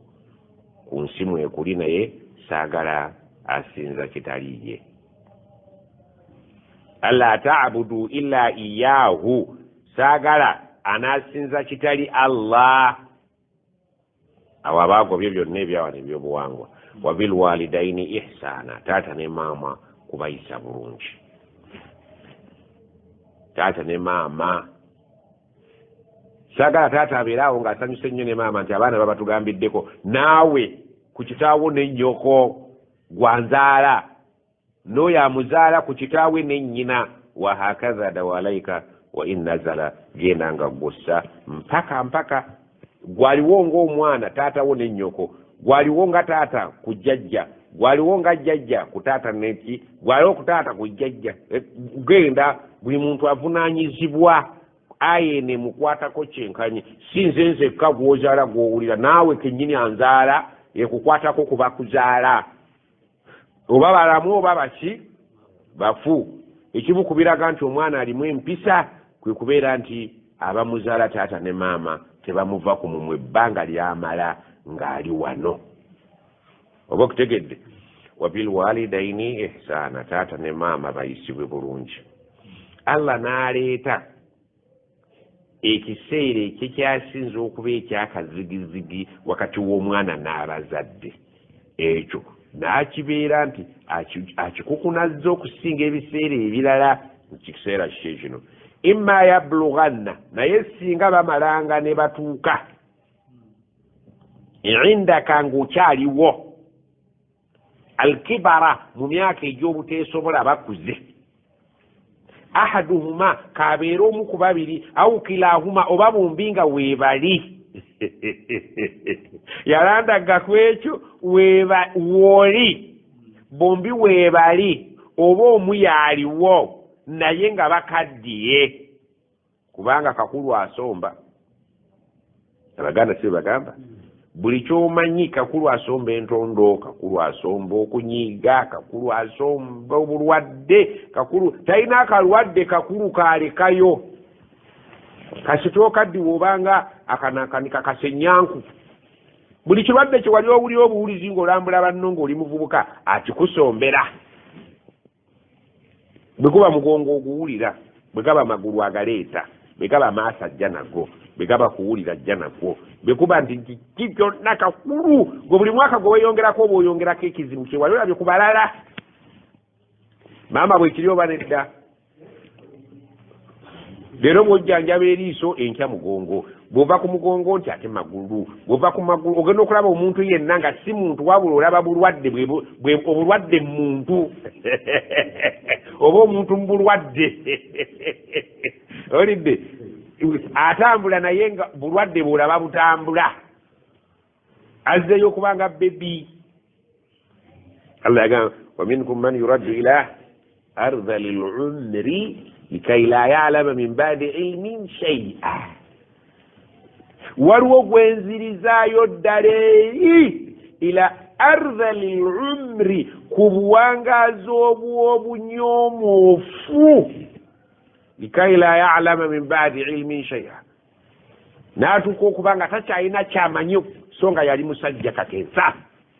ku nsi mwekuli naye saagala asinza kitaliye alla ta'budu illa iyyahu saagala anasinza kitali Allah awo abaagobyo byonna ebyawana ebyobuwangwa wa bil walidaini ihsana taata ne maama kubayisa bulungi taata ne maama sagala taata abeerawo ng'asanyusa ennyo ne maama nti abaana babatugambiddeko naawe ku kitaawo ne nnyoko gwanzaala n'oyo amuzaala ku kitaawe ne nnyina wa hakaza dawalaika wa in nazala genda nga gwossa mpaka gwaliwo ng'omwana taatawo ne nnyoko gwaliwo nga taata ku jjajja gwaliwo nga jjajja ku taata neki gwaliwo ku taata ku jjajja genda buli muntu avunaanyizibwa ayene mukwatako kyenkanyi si nze nzekka gw'ozaala gw'owulira naawe kennyini anzaala ekukwatako kuba kuzaala oba balamu oba baki bafu ekimu kubiraga nti omwana alimu empisa kwe kubeera nti abamuzaala taata ne maama tebamuva ku mumwe ebbanga lyamala ng'ali wano oba okutegedde wabil walidaini ihsaana taata ne maama bayisibwe bulungi Allah n'aleeta ekiseera ekikyasinza okuba ekyakazigizigi wakati w'omwana n'abazadde ekyo n'akibeera nti akikukunazza okusinga ebiseera ebirala mukiseera kiki kino imma yablughanna naye singa bamalanga ne batuuka indaka ng'okyaliwo alkibara mu myaka egy'obuteesobola bakuze ahaduhuma kabeera omu ku babiri au kilahuma oba bombi nga weebali yalandaga ku ekyo wooli bombi weebali oba omu yaaliwo naye nga bakaddiye kubanga kakulu asomba abaganda si bagamba buli kyomanyi kakulu asomba entondo kakulu asomba okunyiiga kakulu asomba obulwadde kakulu talina akalwadde kakulu kalekayo kasitookaddiwe obanga akanakanika kasenyanku buli kirwadde kyewali owulira obuwulizi ng'olambula banno ng'oli muvubuka akikusombera bwe guba mugongo oguwulira bwe gaba amagulu agaleeta bwe gaba amaaso ajja nago bwe gaba kuwulira ajja nagwo bwe kuba nti kyonna kakulu gwe buli mwaka gwe weeyongerako oba oyongerako ekizibu kyewali olabye ku balala maama bwe kiri oba nedda leero bw'ojjanjaba eriiso enkya mugongo bw'ova ku mugongo nti ate magulu bw'ova ku magulu ogenda okulaba omuntu yenna nga si muntu wabula olaba bulwadde obulwadde muntu oba omuntu mu bulwadde olidde atambula naye nga bulwadde bw'olaba butambula azzeyo okubanga bebi Allah yagamba wa minkum man yuraddu ila ardhali lumri likay la ya'lama min ba'di ilmin shay'a waliwo gwenzirizaayo ddala eri ila ardhali lumri ku buwangaazi obw'obunyomoofu likay la ya'lama min ba'di ilmin shay'a n'atuuka okuba nga takyalina kyamanyi so nga yali musajja kakensa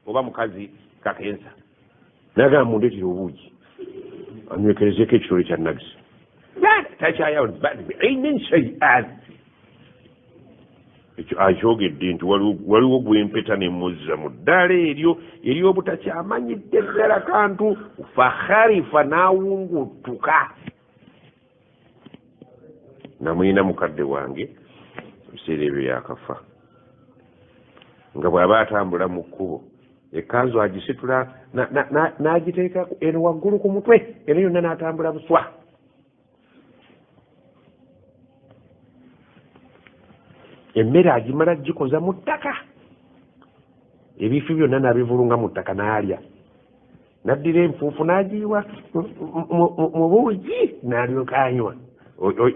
oba mukazi kakensa nagamba mundeetera obuugi anywekerezeko ekitole kya nagisi takyayawona biilmin shay'an ekyo akyogedde nti waliwo gwempeta nemuzza mu ddala eryo eryobutakyamanyidde ddala kantu fakharifa n'awungutuka namwina mukadde wange ebiseera ebyo yakafa nga bw'aba atambula mu kkubo ekanzu agisitula n'agiteeka eno waggulu ku mutwe eno yonna n'atambula buswa emmere agimala gikoza mu ttaka ebifi byonna n'abivulunga mu ttaka n'alya n'addira enfuufu n'agiyiwa mu buugi n'alyoka anywa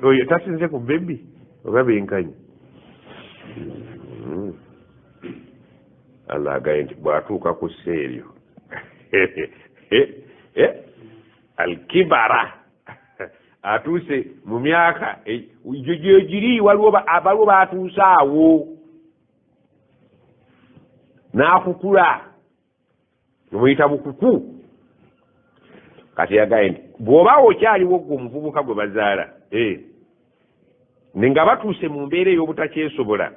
oyo tasinze ku bebi oba benkanyi Allah agaye nti bw'atuuka ku sseeryo alkibara atuuse mu myaka gyegiri waliwo baatuuse awo n'akukula nemuyita bukuku kati yagaye nti bw'oba okyaliwo gwe omuvubuka gwe bazaala nga batuuse mu mbeera ey'obutakyesobola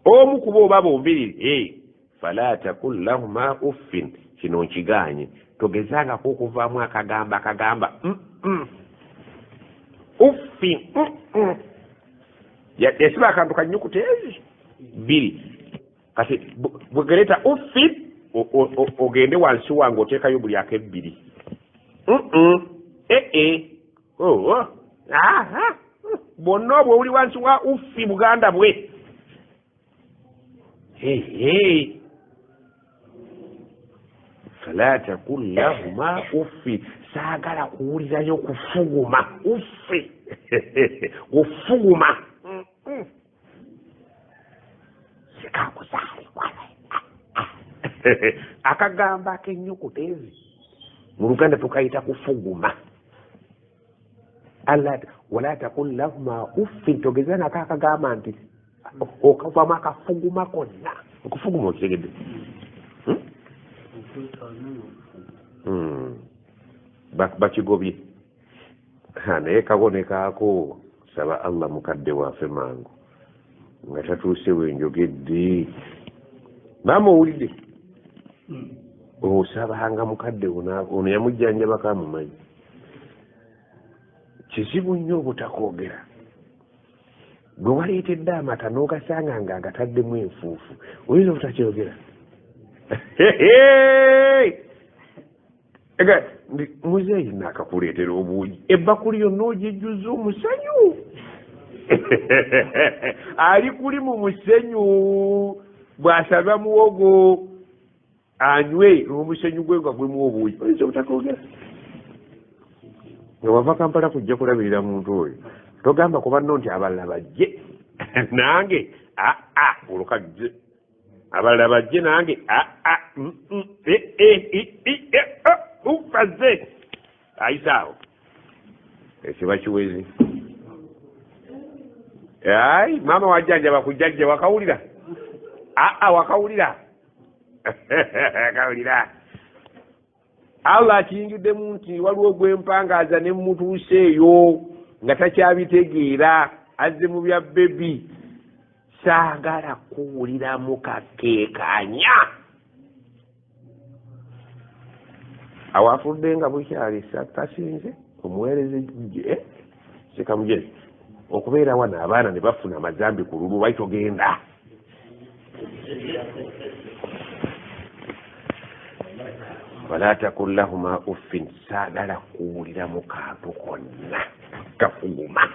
omu kuba oba bombirire fala takul lahuma uffin kino nkiganye togezangako okuvaamu akagamba uffin yasiba akantu kannyukuta ezi bbiri kati bwegereta uffin ogende wansi wange oteekayo buli akebbiri bonna obwo buli wansi wa uffi buganda bwe fala takul lahuma uffi saagala kuwulirayo kufuguma uffi ofuguma sikakusaalibwa akagamba ak'ennyukuta ezi mu luganda tukayita kufuguma Allah wala takul lahuma uffin togezanako akagamba nti okavamu akafuguma konna okufuguma okitegedde bakigobye naye kabonekaako saba Allah mukadde waafe mangu nga tatuuse wenjogedde maama owulidde osabanga mukadde ono yamujjanjabako amumanyi kizibu nnyo obutakoogera gwe waleetedde amata n'ogasanga nga agataddemu enfuufu oyinza obutakyogera muzeeyi naakakuleetera obuugi ebbakuli yonna ogijjuza omusenyu ali kuli mu musenyu bw'asaba muwogo anywe n'omusenyu gwe nga gwemuwa obuugi oyinza obutakoogera nga wava Kampala kujja kulabirira muntu oyo togamba kuba nno nti abalala bajje nange olukajje abalala bajje nange ufaze ayisaawo ekiba kiwezi ayi maama wajjanjaba kujjajja wakawulira wakawulira akawulira Allah akiyingiddemu nti waliwo gwempangaaza ne mutuuse eyo nga takyabitegeera azze mu bya bebi saagala kuwuliramu kakeekanya awafudde nga bukyali tasinze omuweereze sekamujezi okubeera wano abaana ne bafuna amazambi ku lulu wali togenda wala takul lahuma uffin saagala kuwuliramu kantu konna kafuguma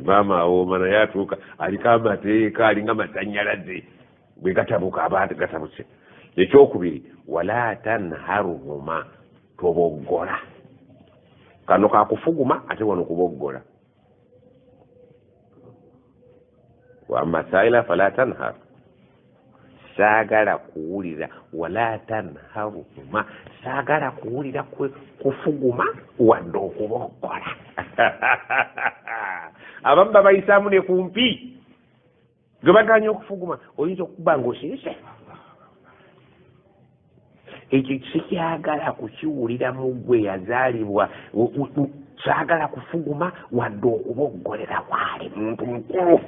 maama awooma naye atuuka aliko amateeka alinga masanyalaze bwe gatabuka abantu gatabuse ekyokubiri wala tanharuhuma toboggola kano kakufuguma ate wano kuboggola wamasaila fala tanhar saagala kuwulira wala tanharuhuma saagala kuwulira kufuguma wadde okuboggola abamu babayisaamu ne kumpi gwe baganya okufuguma oyinza okuba nga osirise ekyo sikyagala kukiwulira mu gwe yazaalibwa saagala kufuguma wadde okuboggolera waali muntu mukulu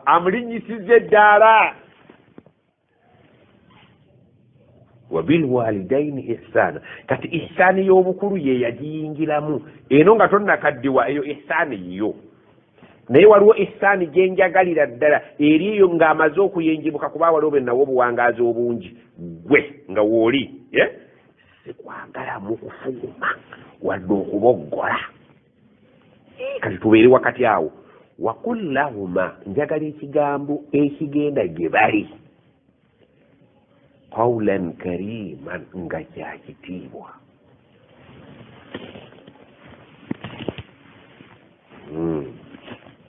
amulinyisiza eddaala wabilwalidaini ihsaana kati ihsaani y'obukulu ye yagiyingiramu eno nga tonnakaddiwa eyo ihsaani yo naye waliwo ihsaani gyenjagalira ddala eri eyo ng'amaze okuyenjibuka kuba waliwo bennawo obuwangaazi obungi gwe nga wooli sikwagalamu kufuguma wadde okuboggola kati tubeere wakati awo wakullahuma njagala ekigambo ekigenda gye bali qawlan kariman nga kyakitiibwa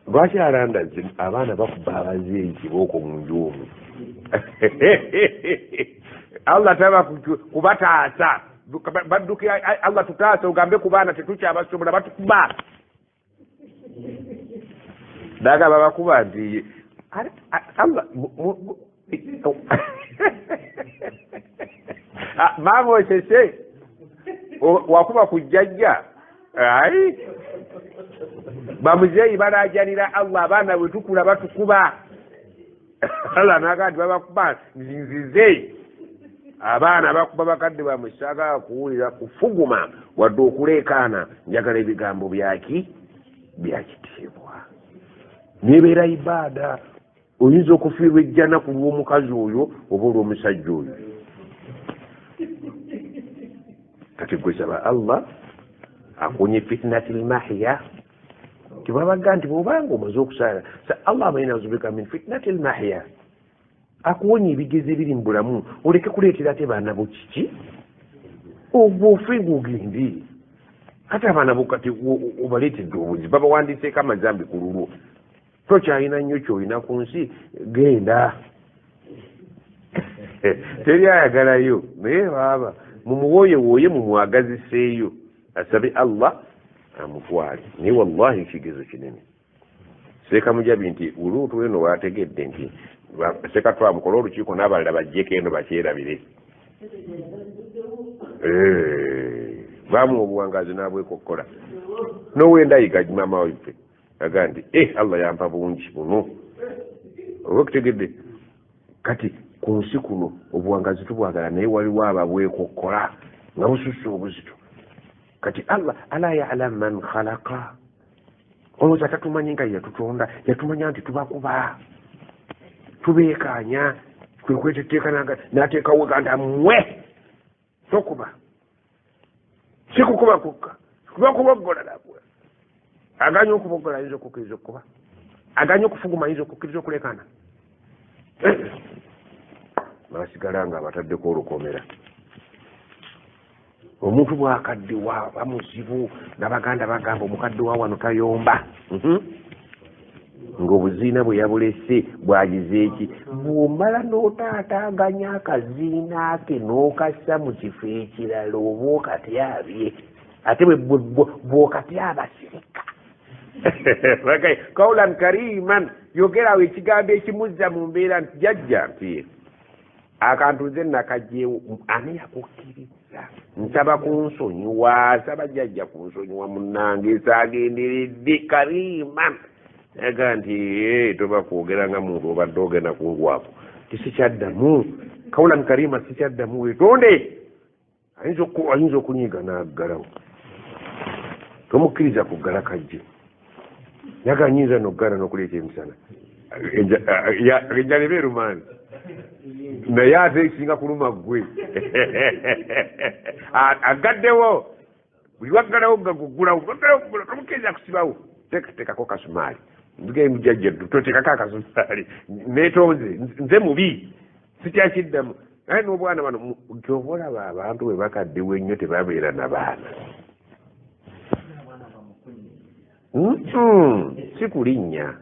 lwaki alandaze abaana bakuba abazeeyi kibooko mu nju omwo Allah taba kubataasa badduke Allah tutaasa ogambe ku baana tetukyabasobola batukuba daga babakuba nti Allah maama osese wakuba ku jjajja ayi bamuzeeyi balajanira Allah abaana bwe tukula batukuba Allah naga nti babakuba nzinzize abaana bakuba bakadde bamwe saagala kuwulira kufuguma wadde okuleekaana njagala ebigambo byaki byakitiibwa nebeera ibaada oyinza okufiirwa ejjana ku lw'omukazi oyo oba olw'omusajja oyo kati gwesaba Allah akunye fitnati lmahiya tibabaga nti bwobanga omaze okusaala Allah mainazubika min fitnati lmahiya akuwonya ebigezi ebiri mu bulamu oleke kuleetera ate baana bo kiki obufe bugendi ate abaana bo kati obaleetedde obuzi babawandiseeko amazambi ku lulwo tokyalina nnyo kyolina ku nsi genda teri ayagalayo naye baaba mumuwooyewooye mumwagaziseeyo asabe Allah amutwale naye wallahi ekigezo kinene seeka mujabi nti oluutu eno wategedde nti seka twamukola olukiiko n'abalala bajjeko eno bakyerabire bamu obuwangazi n'abwekokkola nowendayiga mama waife aga nti Allah yampa bungi buno oba okutegedde kati ku nsi kuno obuwangazi tubwagala naye waliwo ababwekokkola nga bususse obuzito kati Allah ala ya'lam man khalaqa olowooza tatumanyi nga yatutonda yatumanya nti tubakuba tubeekaanya kwekweteteeka n'ateekawo ga nti amwe tokuba sikukuba kukka kuba kuboggola nabwe aganya okuboggola ayinza okukkiriza okukuba aganya okufuguma ayinza okukkiriza okulekana basigala nga abataddeko olukomera omuntu bwakaddewa bamuzibu n'abaganda bagamba omukadde wa wano tayomba ng'obuziina bwe yabulese bwagize eki bw'omala n'otaataaganya akaziina ke n'okassa mu kifo ekirala oba okatyabye ate bw'okatyaba sirika kaulan kariman yogerawo ekigambo ekimuzza mu mbeera nti jjajja mpiye akantu nze nakajjeewo ani yakukkiriza nsaba kunsonyiwa saba jjajja kunsonyiwa munnange esaagenderedde kariman aga nti toba kwogera nga muntu obadde ogenda kungwako tisikyaddamu kaulan karima sikyaddamu wetonde ayinza okunyiiga n'aggalawo tomukkiriza kuggala kajje yaga nyinza noggala n'okuleeta emisana enjala eba erumaani naye ate ekisinga kuluma ggwe agaddewo buli waggalawo nga guggulawo tomukkiriza kusibawo teekako kasumaali nzige mujjajja toteekako akasumaali neetonze nze mubi sikyakiddamu naye n'obwana bano kyova olaba abantu bwe bakaddewo ennyo tebabeera na baana si kulinnya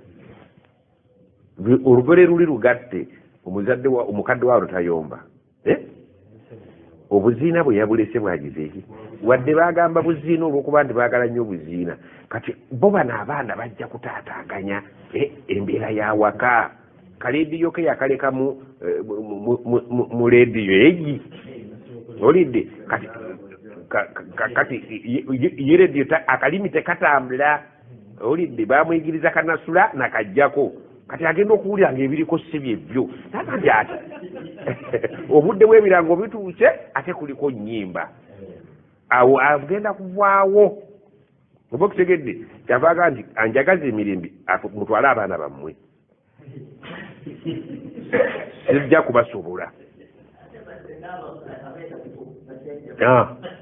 olugole luli lugatte omukadde waalo tayomba obuziina bwe yabulese bwagize eki wadde bagamba buziina olwokuba nti baagala nnyo obuziina kati bo bano abaana bajja kutaataaganya embeera y'awaka kalediyo ke yakaleka mu lediyo egi olidde kati ye lediyo akalimi tekatambula olidde bamuyigiriza kanasula nakajjako kati agenda okuwulira ngaebiriko si byebyo nagambye ati obudde bw'ebirango bituuse ate kuliko nnyimba awo agenda kuvaawo oba okutegedde kyavaaga nti anjagaza emirembe mutwale abaana bammwe sijja kubasobola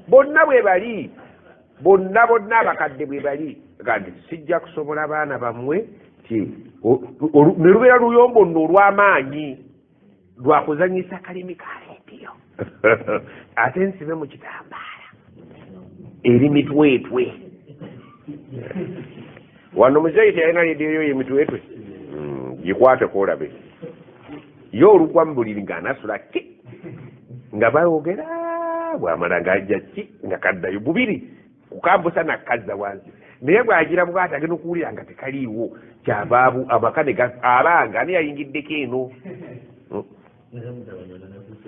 bonna bwe bali bonna abakadde bwe bali gandi sijja kusobola baana bammwe ti ne lubeera luyombo nno olw'amaanyi lwakuzanyisa kalimi ka lediyo ate nsibe mu kitambaala eri mitwetwe wano muzeyi teyalina lediyo yo ye mitwetwe gikwate koolabe ye olugwa mu buliri ng'anasula ki nga bayogera bwamala ng'ajja ki nga kaddayo bubiri kukambusa nakazza wansi naye bw'agira bw'ati agenda okuwulira nga tekaliiwo kyabaabu amaka abanga ani yayingiddeko eno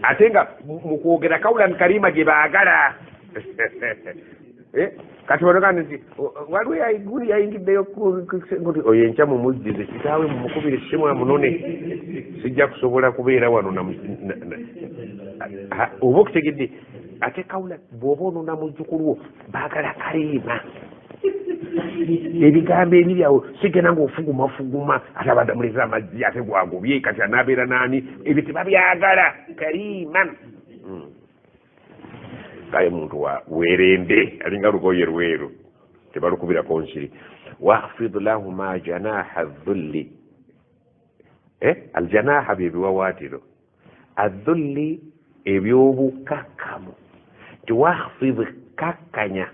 ate nga mu kwogera kawula kalima gye baagala kati wanogana nti waliwo yayingiddeyo oyo enkya mumuzzize kitaawe mumukubire ssimu amunone sijja kusobola kubeera wano oba okutegedde ate kawula bw'oba onona muzzukulu baagala kalima ebigambo ebiryawo sigenda ngaofugumafuguma ate abadamuleza amazzi ate gwagobye kati anaabeera naani ebyo tebabyagala kalima kaye muntu werende alinga lugoye lweru tebalukubirako nsiri wahfid lahuma janaha dhulli aljanaha byebiwawaatiro adhulli ebyobukakkamu tiwahfid kakkanya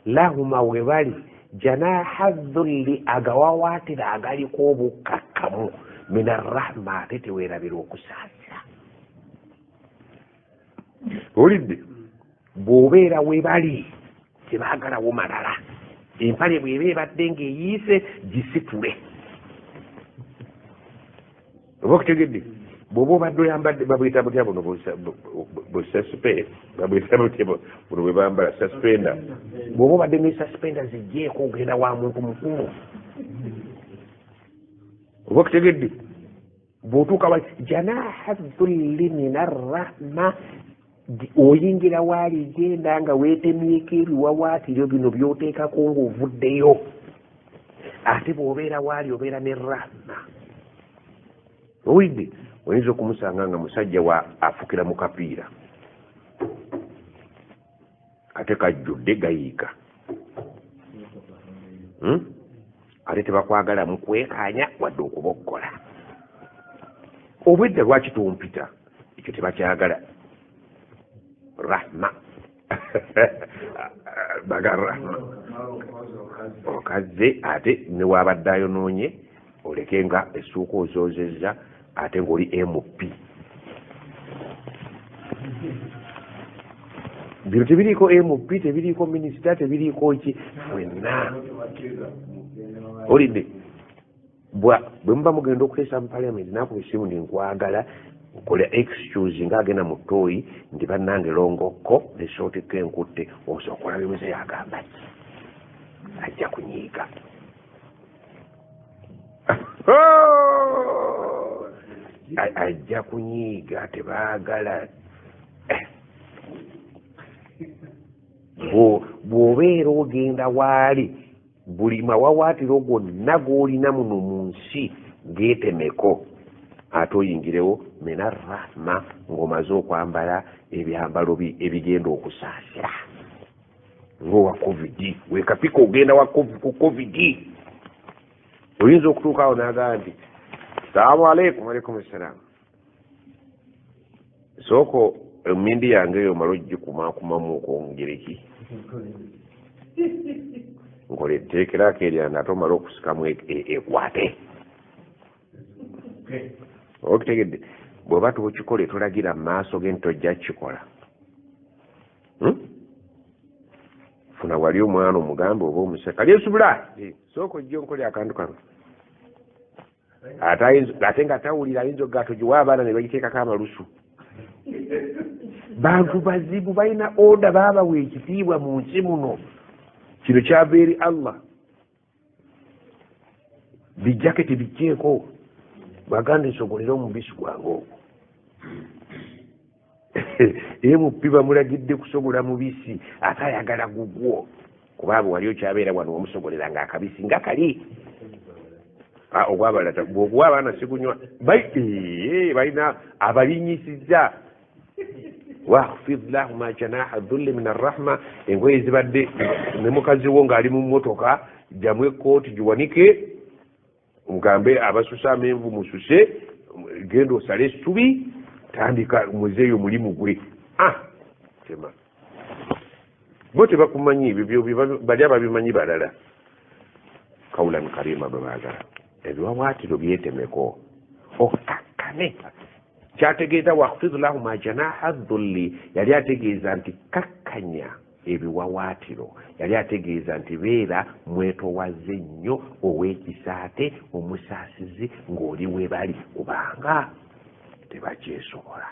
lahuma webali janaha dhulli agawawaatira agaliko obukakkamu min arrahma ate teweerabira okusaasira olidde bw'obeera webali tebaagalawo malala empale bw'eba ebadde ng'eyiise gisitule oba okutegedde bw'oba obadde oyambadde babuyita butya buno busaspe babuyita butya buno bwe bambala suspenda bw'oba obadde nesuspenda zijjeeko ogenda wa muntu mukulu oba okutegedde bw'otuuka janaha dhulli min arrahma oyingira waali genda nga weetemyeko ebiwawaatiro bino by'oteekako ng'ovuddeyo ate bw'obeera waali obeera ne rahma owidde oyinza okumusanga nga musajja afukira mu kapiira ate kajjudde gayiika ate tebakwagala mu kwekaanya wadde okubokkola obwedda lwaki tompita ekyo tebakyagala rahma baga rahma okaze ate newabadde ayonoonye oleke nga essuuka ozoozezza ate ng'oli mp bino tebiriiko mp tebiriiko minisita tebiriiko ki fwenna olidde bwe muba mugenda okuteesa mu paliamenti nakuba essimu ndi nkwagala okola excuse ng'agenda mu ttooyi nti bannange longokko lesootekko enkutte osookola bimuze yagamba ki ajja kunyiiga ajja kunyiiga tebaagala bw'obeera ogenda waali buli mawawaatiro gonna g'olina muno mu nsi geetemeko ate oyingirewo mena rahma ng'omaze okwambala ebyambalo ebigenda okusaasira ng'owa covid weekapika ogenda ku covid oyinza okutuukawo n'agamba nti salaamu aleikum alaikum assalaamu sooko emindi yange eyo mala ogikumakumamu okwongereki nkola etteekerako eryanga ate omala okusikamu ekwate okutegedde bw'oba tokikole tolagira mu maaso ge nti tojja kukikola funa wali omwana omugambe oba omuseka lyesubula sooka ojja onkole akantu kano ate nga tawulira ayinza ogato giwa abaana ne bagiteekako amalusu bantu bazibu balina oda baabawa ekitiibwa mu nsi muno kino kyava eri Allah bijaketi bijjeeko baganda nsogolera omubisi gwange ogwo emupi bamulagidde kusogola mubisi ate ayagala gugwo kubaabo wali okyabeera wano wamusogolera nga akabisi nga kali ogwabalata bwoguwa abaana sikunywa balina abalinyisiza wahfidh lahuma janaha dhulli min arrahma engoye zibadde ne mukazi wo ng'ali mu mmotoka jamu ekooti giwanike mugambe abasusa amenvu mususe genda osale essubi tandika muzeeyo mulimu gwe tema bo tebakumanyi ebyo bali ababimanyi balala kaulan karima bwe baagala ebiwawaatiro byetemeko okakkane kyategeeza wahfidhu lahuma janaha dhulli yali ategeeza nti kakkanya ebiwawaatiro yali ategeeza nti beera mwetowaze nnyo ow'ekisaate omusaasizi ng'oli we bali kubanga tebakyesobola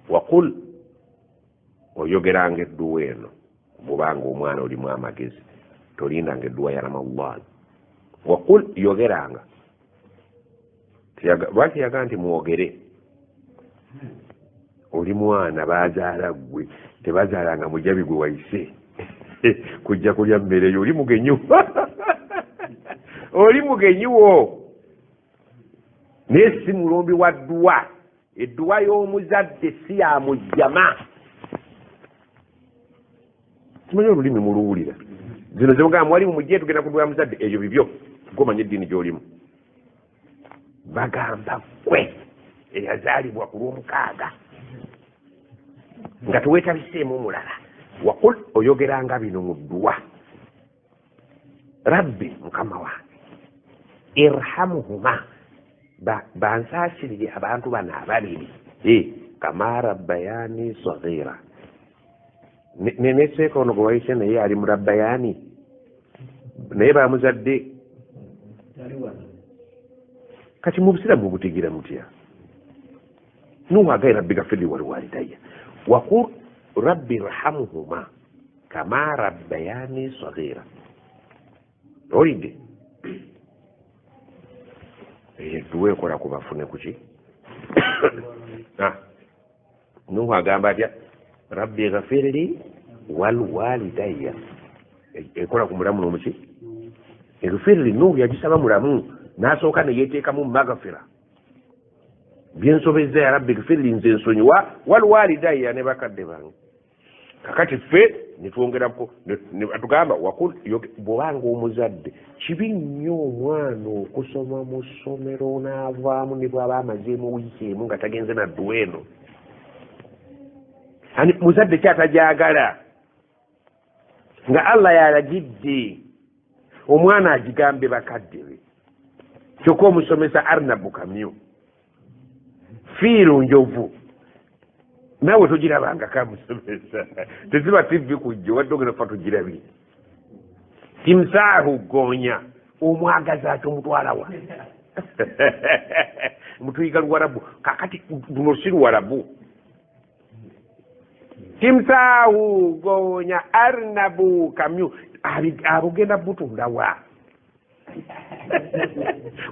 waqul oyogeranga edduwa eno bwobanga omwana olimu amagezi tolindanga edduwa ya ramadan waqul yogeranga lwaki yaga nti mwogere oli mwana bazaala gwe tebazaalanga mujabi gwe wayise kujja kulya mmereyo oli mugenyu oli mugenyuwo naye si mulombi wa dduwa edduwa y'omuzadde si ya mujjama simanyi olulimi muluwulira zino zemugamba mwali mumujje tugenda ku dduwa ya muzadde ebyo bibyo gomanya eddiini gy'olimu bagamba gwe eyazaalibwa ku lw'omukaaga nga teweetabiseemu omulala waqul oyogeranga bino mu dduwa rabbi mukama wange irhamuhuma bansaasirire abantu bano ababiri kama rabbayani saghira neseeka ono gwe wayise naye ali mu rabbayani naye bamuzadde kati mu busiramu obutegeera mutya nuwagaye rabbi gafirli waliwalidayya waqul rabbi irhamuhuma kama rabbayani saghira olidde edduwa ekola ku bafune kuki nuhu agamba atya rabbi gafirli waliwalidayya ekola ku mulamu nomuki egafirli nuhu yagisaba mulamu n'asooka ne yeeteekamu magafira byensobezza ya rabbi gafirli nze nsonyiwa waliwalidayya ne bakadde bange kakati ffe netwongerako atugamba bwobanga omuzadde kibi nnyo omwana okusoma mu ssomero n'avaamu ne bwaba amazeemu wiiki emu nga tagenze nadduwa eno ani muzadde kyatajagala nga allah yalagidde omwana agigambe bakadde be kyokka omusomesa arnabu kamyu fiiru njovu naawe togirabanga kamusomesa teziba tivi kujja wadde ogenda kufa togirabire timsaahu goonya omwagazi ati omutwalawa mutuyiga luwarabu kakati luno si luwarabu timsaahu goonya arnabu kamyu abugenda butundawa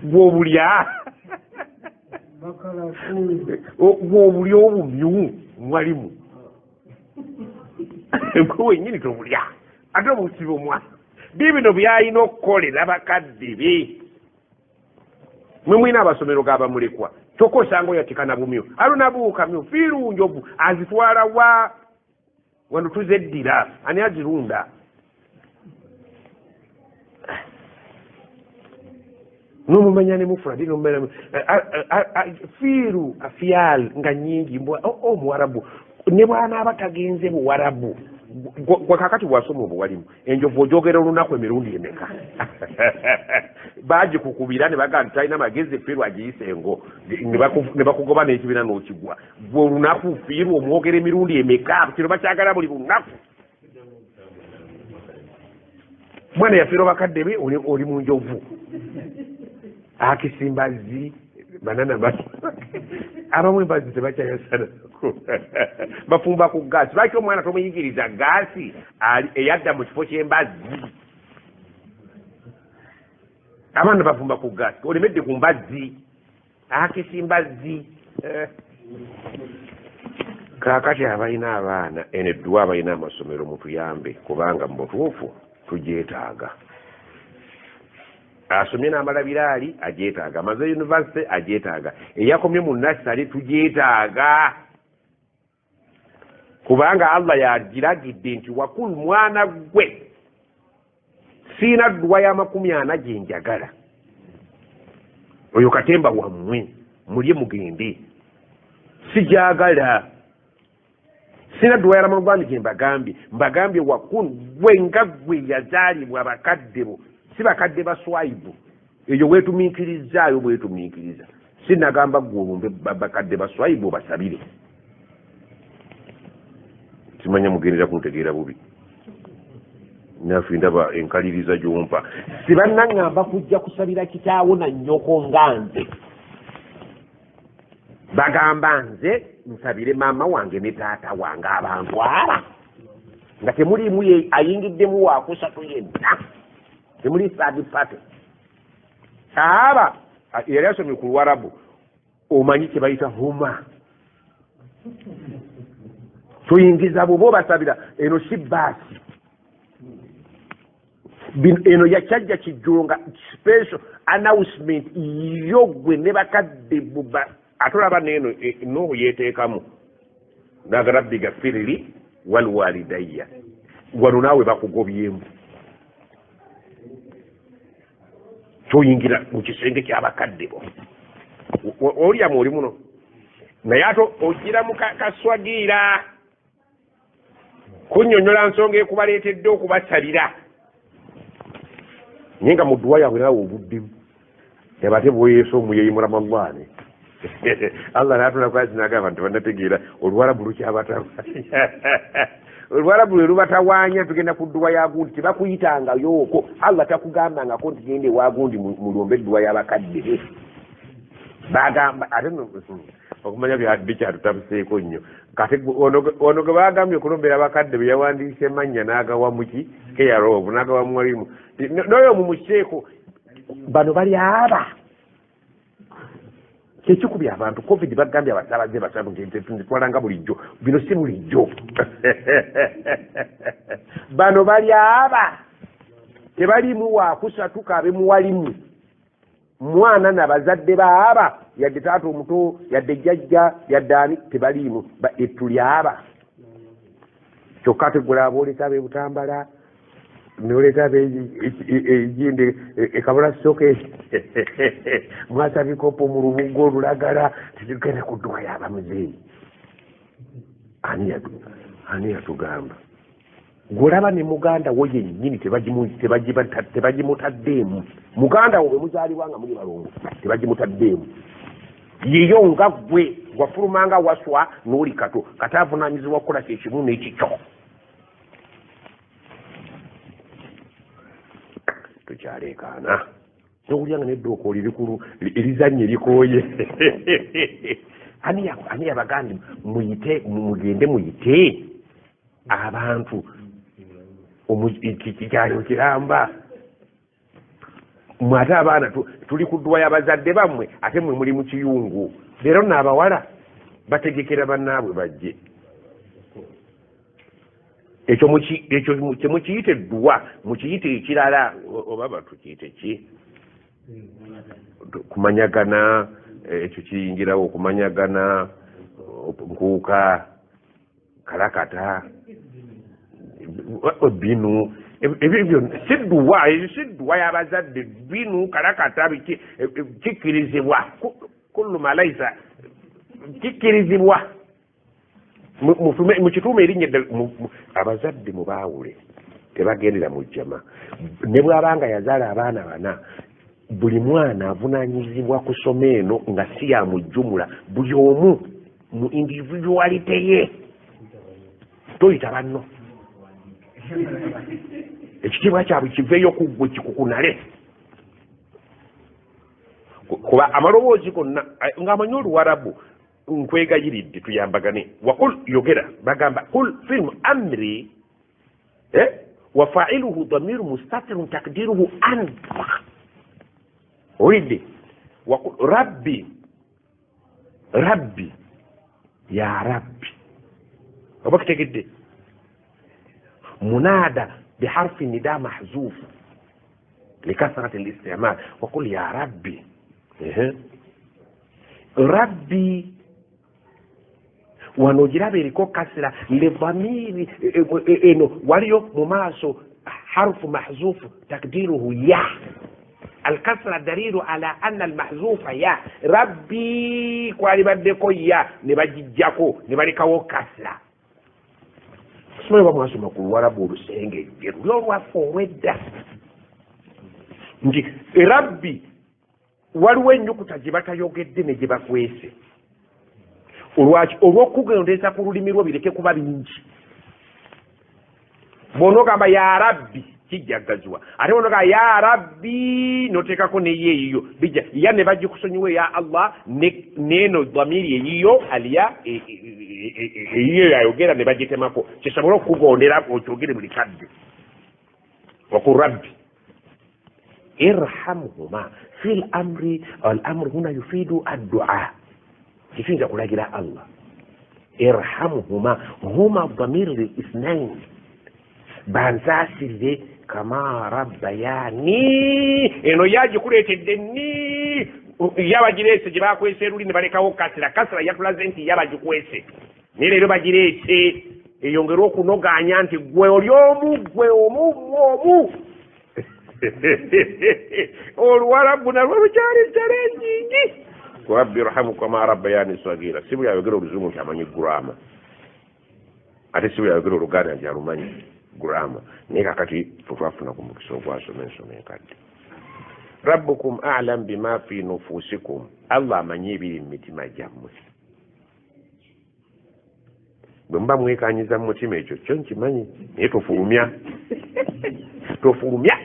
gwobulya gwobulya obumyu mwalimu gwe wenyini tobulya ate obusiba omwana bibino byalina okukolera bakadde be mwe mwina abasomero gabamulekwa kyokka osanga oyatikana bumyu alunabuukamyu fiirunjovu azitwala wa wano tuzeddira ani azirunda nomumanya ne mufula ndi nomumanya fiiru afyal nga nyingi omuwarabu ne bwanaaba tagenze buwarabu gwe kakati bwasoma obuwalimu enjovu ojogera olunaku emirundi emeka bagikukubira ne bagamba talina amagezi fiiru agiyise engo ne bakugoba n'ekibiina n'okigwa gwe olunaku fiiru omwogera emirundi emeka kino bakyagala buli lunaku mwana yafiirwa bakadde be oli mu njovu akisimbazi banana bati abamu embazi tebakyayasana bafumba ku gaasi lwaki omwana tomuyigiriza gaasi eyadda mu kifo ky'embazi abaana bafumba ku gaasi olemedde ku mbazzi akisimbazi kaakati abalina abaana eno edduwa abalina amasomero mutuyambe kubanga mu butuufu tugyetaaga asomye n'amalabiraali agyetaaga amaze yunivasite agyetaaga eyakomye mu nasale tugyetaaga kubanga allah yagiragidde nti wakul mwana gwe siina dduwa ya 40 gye njagala oyo katemba wammwe mulye mugende sijagala sina dduwa ya ramadani gye mbagambye wakul gwe nga gwe yazaalibwa bakadde bo si bakadde baswaibu eyo wetumiikirizaayo bwetumiikiriza sinagamba gwe olumbe bakadde baswaibu basabire simanya mugendera kuntegeera bubi nafe ndaba enkaliriza gyompa sibanaŋŋamba kujja kusabira kitaawo na nnyoko nga nze bagamba nze nsabire maama wange ne taata wange abantu aba nga temuliimu ayingiddemu waakusatu yenna temuli third party aba yali asomye ku Luwarabu omanyi kye bayita huma tuyingiza bubo basabira eno si baasi eno yakyajja kijjulo nga special announcement yo gwe ne bakadde buba atolaba neeno Nuhu yeeteekamu naga rabbi gafirili walwalidayya wano naawe bakugobyemu toyingira mu kisenge ky'abakadde bo olyamu oli muno naye ate ogira mu kaswagiira kunnyonnyola nsonga ekubaleetedde okubasalira naye nga mu dduwa yaabwe naawe obuddemu yabate bweyeesa omuyeyi mu ramadani allah naatula kwasi nagamba nti bannategeera Oluwarabu lukyabatawaanya Oluwarabu lwe lubatawaanya tugenda ku dduwa yagundi tebakuyitangayooko allah takugambangako nti gende wagundi mulumbe edduwa y'abakadde bagamba ate okumanya bikyatutabuseeko nnyo kati ono gwe bagambye okulombera abakadde bwe yawandiisa emannya n'agawa muki keyaroovu n'agawa mwalimu noyo mumukiseeko bano bali aba kyekikubya abantu covid bagambye abasaabaze basabu ntitwalanga bulijjo bino si bulijjo bano bali aba tebalimu waakusatu kaabe muwalimu mwana n'abazadde baaba yadde taata omuto yadde jjajja yadde ani tebaliimu tuli aba kyokka tegula abooleka ab'ebutambala noleeta ab'ejinde ekabula soke mwasa bikopo mu lubugo olulagala tetugenda ku dduwa y'abamuzeeyi ani yatugamba gwolaba ne muganda wo yennyini tebagimutaddeemu muganda wo bwe muzaalibwa nga muli balongo tebagimutaddeemu yeyo nga gwe wafulumanga waswa n'oli kato kati avunaanyizibwa kukola kyekimu n'ekikyo tukyaleekaana nokulyanga neddooka oli likulu erizannye likooye ani yabagandi mugende muyite abantu kikyalo kiramba mwe ate abaana tuli ku dduwa y'abazadde bammwe ate mwe muli mu kiyungu leero n'abawala bategekera bannaabwe bajje ekyo kyemukiyite edduwa mukiyite ekirala oba tukiyite ki kumanyagana ekyo kiyingirawo okumanyagana nkuuka kalakata binu ebyo sidduwa y'abazadde binu kalakata kikkirizibwa kullu malaisa kikkirizibwa mukituuma erinnya abazadde mubaawule tebagendera mu jjama ne bw'abanga yazaala abaana bana buli mwana avunaanyizibwa kusoma eno nga si ya mujjumula buli omu mu individualite ye toyita banno ekitiibwa kyabwe kiveeyo kuggwe kikukunale kuba amaloboozi gonna ng'amanyi oluwarabu nkwegayiridde tuyambagane waqul yogera bagamba qul film amri wa fa'iluhu damiru mustatirun takdiruhu anta owulidde waqul rabbi rabbi ya rabbi oba kitegedde munada biharfi nida mahzuf لكثرة الاستعمال وقل يا ربي ربي ونجرب لكو كسرة لضمير انه وليو مماسو حرف محذوف تقديره يا الكسرة دليل على ان المحذوف يا ربي كوالي بدكو يا نبجي جاكو نبالكو كسرة اسمعي بماسو مكو وربو بسينجي يرلو وفودا nti rabbi waliwo ennyukuta gye batayogedde ne gye bakwese olwaki olw'okugendeza ku lulimi lwo bireke kuba bingi bw'onoogamba ya rabbi kijjagazibwa ate bw'onoogamba ya rabbi n'oteekako neyo eyiyo bijja ya ne bagikusonyiwa ya allah neeno dhamiri eyiyo aliya eyiyo yayogera ne bagitemako kisobole okukugondera okyogere buli kadde wakul rabbi ارحمهما في الامر الامر هنا يفيد الدعاء يفيد قول الله ارحمهما هما الضمير للاثنين بانزاسي كما ربياني انه ياجي كوليتدني yabagirese gye bakwese luli ne balekawo kasira yatulaze nti yabagikwese ne leero bagirese eyongera okunoganya nti gwe oli omu oluwarabu nalwo lukyali challenge rabbi irhamuka kama rabbayani sagira sibu yayogera oluzungu nti amanyi gurama ate sibu yayogera oluganda nti alumanyi gurama naye kakati twafuna ku mukisa ogwasoma ensoma enkadde rabbukum a'lam bima fi nufusikum allah amanyi ebiri mu mitima gyammwe bwe muba mwekanyiza mu mutima ekyo kyo nkimanyi naye tofulumya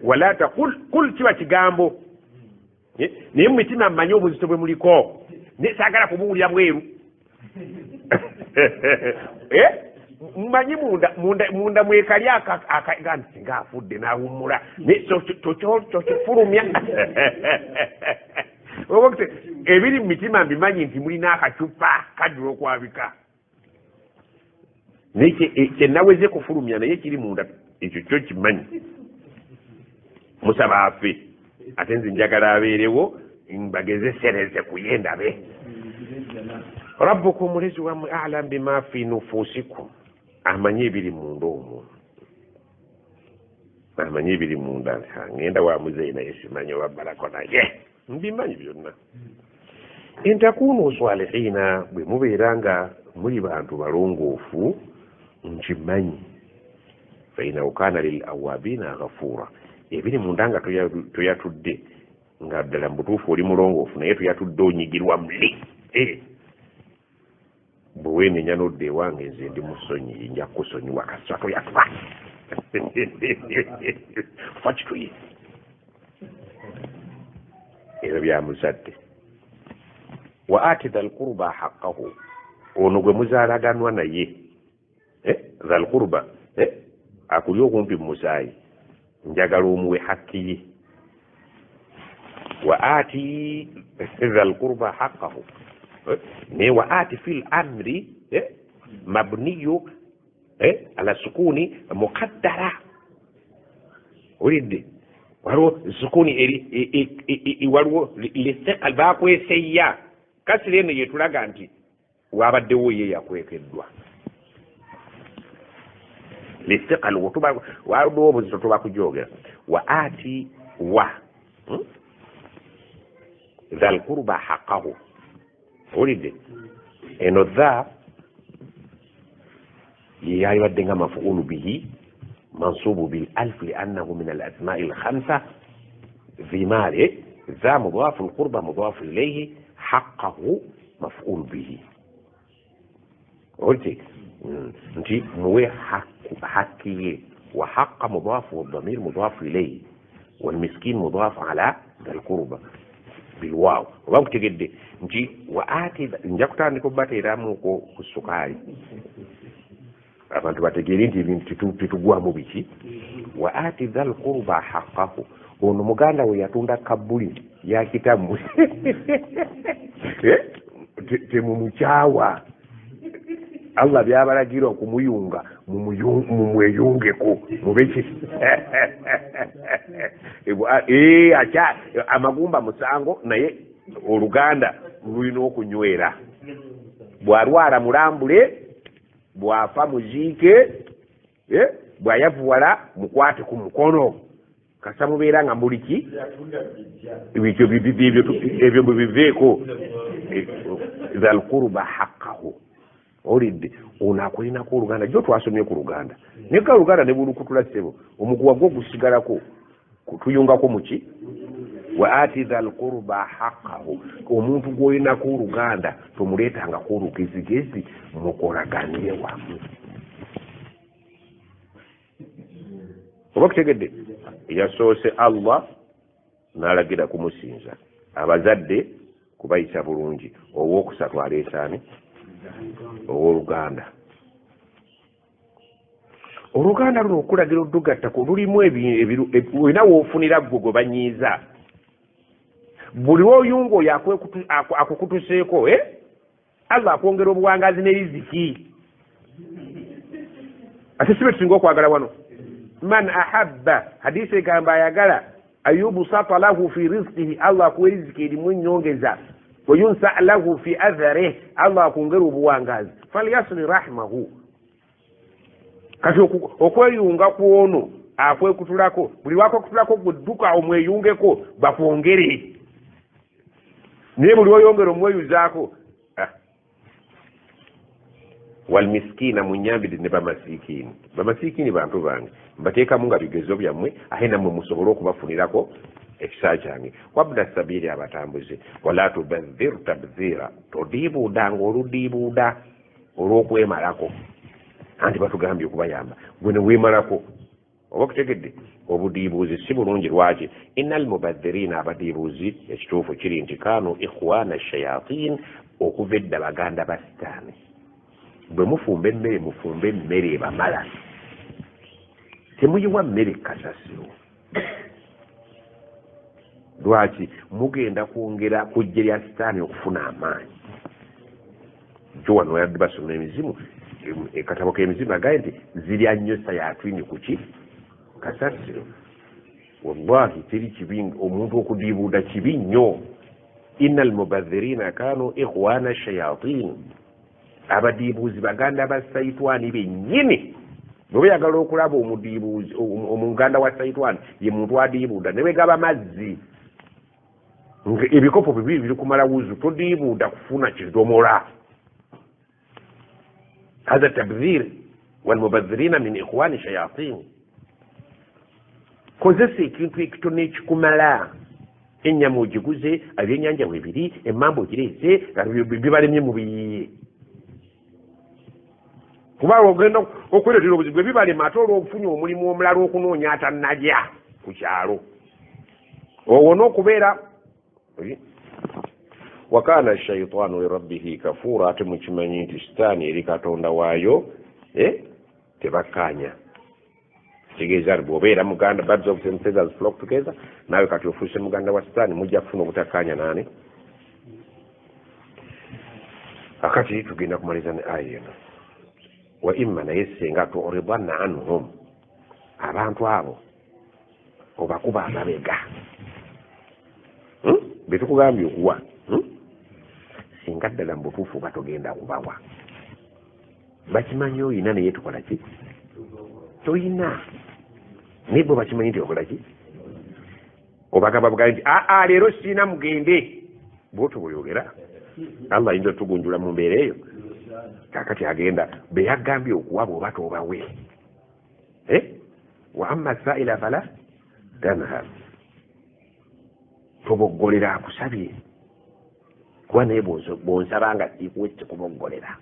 wala taqul kiba kigambo naye mu mitima mmanyi obuzito bwe muliko naye saagala kubuwulira bweru mmanyi munda mwekali akaga singa afudde n'awummula tokifulumya ebiri mu mitima mbimanyi nti mulina akacupa kaddula okwabika naye kyenaweze kufulumya naye kiri munda ekyo kyo kimanyi musaba afe ate nze njagala abeerewo mbagezesereze kuyendabe rabbukum mulezi wammwe alam bima fi nufusikum amanyi ebiri munda omwo amanyi ebiri munda ngenda wa muzeyi naye simanyi wabbalako naye mbimanyi byonna entakunu salihina bwe mubeera nga muli bantu balongoofu nkimanyi fainahu kana lil awabina ghafura ebiri munda nga toyatudde nga ddala mu butuufu oli mulongoofu naye toyatudde onyigirwa muli bwe weenenya n'odda ewange nze ndi musonyi nja kukusonyiwa kasita toyatuba fa kituye ebyo bya muzadde wa ati dha lqurba haqqahu ono gwe muzaalaganwa naye dha lqurba akuli okumpi mu musaayi njagala omuwe hakki ye wa ati dha lqurba haqqahu naye wa ati fi lamri mabniyu ala sukuni muqaddara olidde waliwo sukuni eri waliwo listiqal bakweseya kasiri eno yetulaga nti wabaddewo ye yakwekeddwa listiqal waliwo obuzito tuba kujogera wa ati wa dha lqurba haqqahu olidde eno dha yalibadde nga mafuulu bihi mansubu bil alf liannahu min al asma'i al khamsa fi mali ذا مضاف القربة مضاف إليه حقه مفعول به قلت انت موي حقي وحق مضاف والضمير مضاف إليه والمسكين مضاف على ذا القربة bilwaw oba nkutegedde nti wa ati nja kutandika obbateeramuko ku sukaali abantu bategeere nti ebintu tetugwamu biki wa ati dhal qurba haqqahu ono muganda we yatunda kabbuli yakitammwe temumukyawa Allah byabalagira okumuyunga mumweyungeko mubeki amagumba musango naye oluganda lulina okunywera bwalwala mulambule bwafa muziike bwayavuwala mukwate ku mukono kasa mubeera nga muliki ebyo mubiveeko dhal qurba haqqahu olidde ono akulinako oluganda jo twasomye ku luganda naye ka oluganda ne bulukutula ssebo omuguwa gwo gusigalako tuyungako muki wa ati dhal qurba haqqahu omuntu gw'olinako oluganda tomuleetangako olugezigezi mukolaganire wamu oba kutegedde yasoose Allah n'alagira kumusinza abazadde kubayisa bulungi owookusatu aleesaani owooluganda oluganda luno okulagira oddugattako lulimu olina woofunira gwe gwe banyiiza buli woyunga oyo akukutuseeko Allah akwongera obuwangazi ne riziki ate sibe tusinga okwagala wano man ahabba hadisi egamba ayagala ayubsata lahu fi rizqihi Allah akuwa riziki erimu ennyongeza wayunsa lahu fi atharih Allah akwongera obuwangazi falyasli rahimahu kati okweyunga kwono akwekutulako buli wakwekutulako gwedduka omweyungeko bakwongere naye buli oyongera omweyuzaako walmiskina munyambire ne bamasiikini bantu bange mbateekamu nga bigezo byammwe ahe nammwe musobole okubafunirako ekisa kyange wabda sabiri abatambuze wala tubadhir tabdhira todiibuudanga oludiibuuda olw'okwemalako anti batugambye okubayamba gwe ne weemalako oba kutegedde obudiibuuzi si bulungi lwaki inna almubadhirina abadiibuuzi ekituufu kiri nti kaanu ikhwana shayatin okuva edda baganda ba sitaani bwe mufumba emmere mufumba emmere ebamala temuyiwa mmere kasasiro lwaki mugenda kwongera kujja lya sitaani okufuna amaanyi jo wano yadde basoma emizimu ekatabo k'emizimu agaye nti zirya nnyo sayatwini kuki kasasiro wallahi teri kibi omuntu okudiibuuda kibi nnyo inna almubadhirina kanu ikhwana shayatin abadiibuuzi baganda ba saitwani bennyini bwe bayagala okulaba omudiibuuzi omuganda wa saitwani ye muntu adiibuuda ne bwegaba mazzi ebikopo bibiri biri kumala wuzu todiibuuda kufuna kidomola هذا تبذير والمبذرين من إخوان الشياطين kozesa ekintu ekitono ekikumala ennyama ogiguze ebyennyanja webiri emmamba ogireese bibalemye mu biyiye kuba ogenda okweretera obuzibu ebibalema ate olw'obufunye omulimu omulala okunoonya atannajja ku kyalo owo n'okubeera wakana shaitaanu lirabbihi kafuura ate mukimanyi nti sitaani eri katonda waayo tebakkanya kitegeeza nti bw'obeera muganda birds of same feathers flock together naawe kati ofuuse muganda wa sitaani mujja kufuna obutakkanya naani akati tugenda kumaliza ne aya eno wa imma naye senga tu'ridanna anhum abantu abo obakuba amabega betukugambye okuwa singa ddala mu butuufu oba togenda kubawa bakimanyi oyina naye tukola ki toyina naye bwe bakimanyi nti okola ki obagamba bugambe nti aa leero siina mugende bwotyo bweyogera Allah ayinza otugunjula mu mbeera eyo kakati agenda beyagambye okuwa bw'oba tobawe wa amma saila fala tanhar toboggolera akusabye kuba naye bwonsaba nga siikuwe kikuboggolera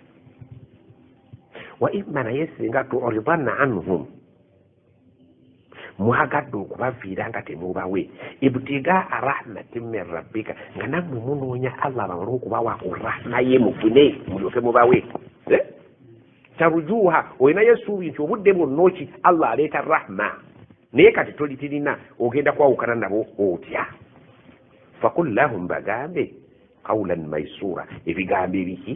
wa imma naye singa tu'ridanna anhum mwagadde okubaviira nga temubawe ibtiga rahmatin min rabbika nga nammwe munoonya Allah bamala okubawa rahma ye mufune mulyoke mubawe tarujuha olinayo essuubi nti obudde bwonnooki Allah aleeta rahma naye kati tolitirina ogenda kwawukana nabo otya fakul lahum bagambe qawlan maysura ebigambo ebiki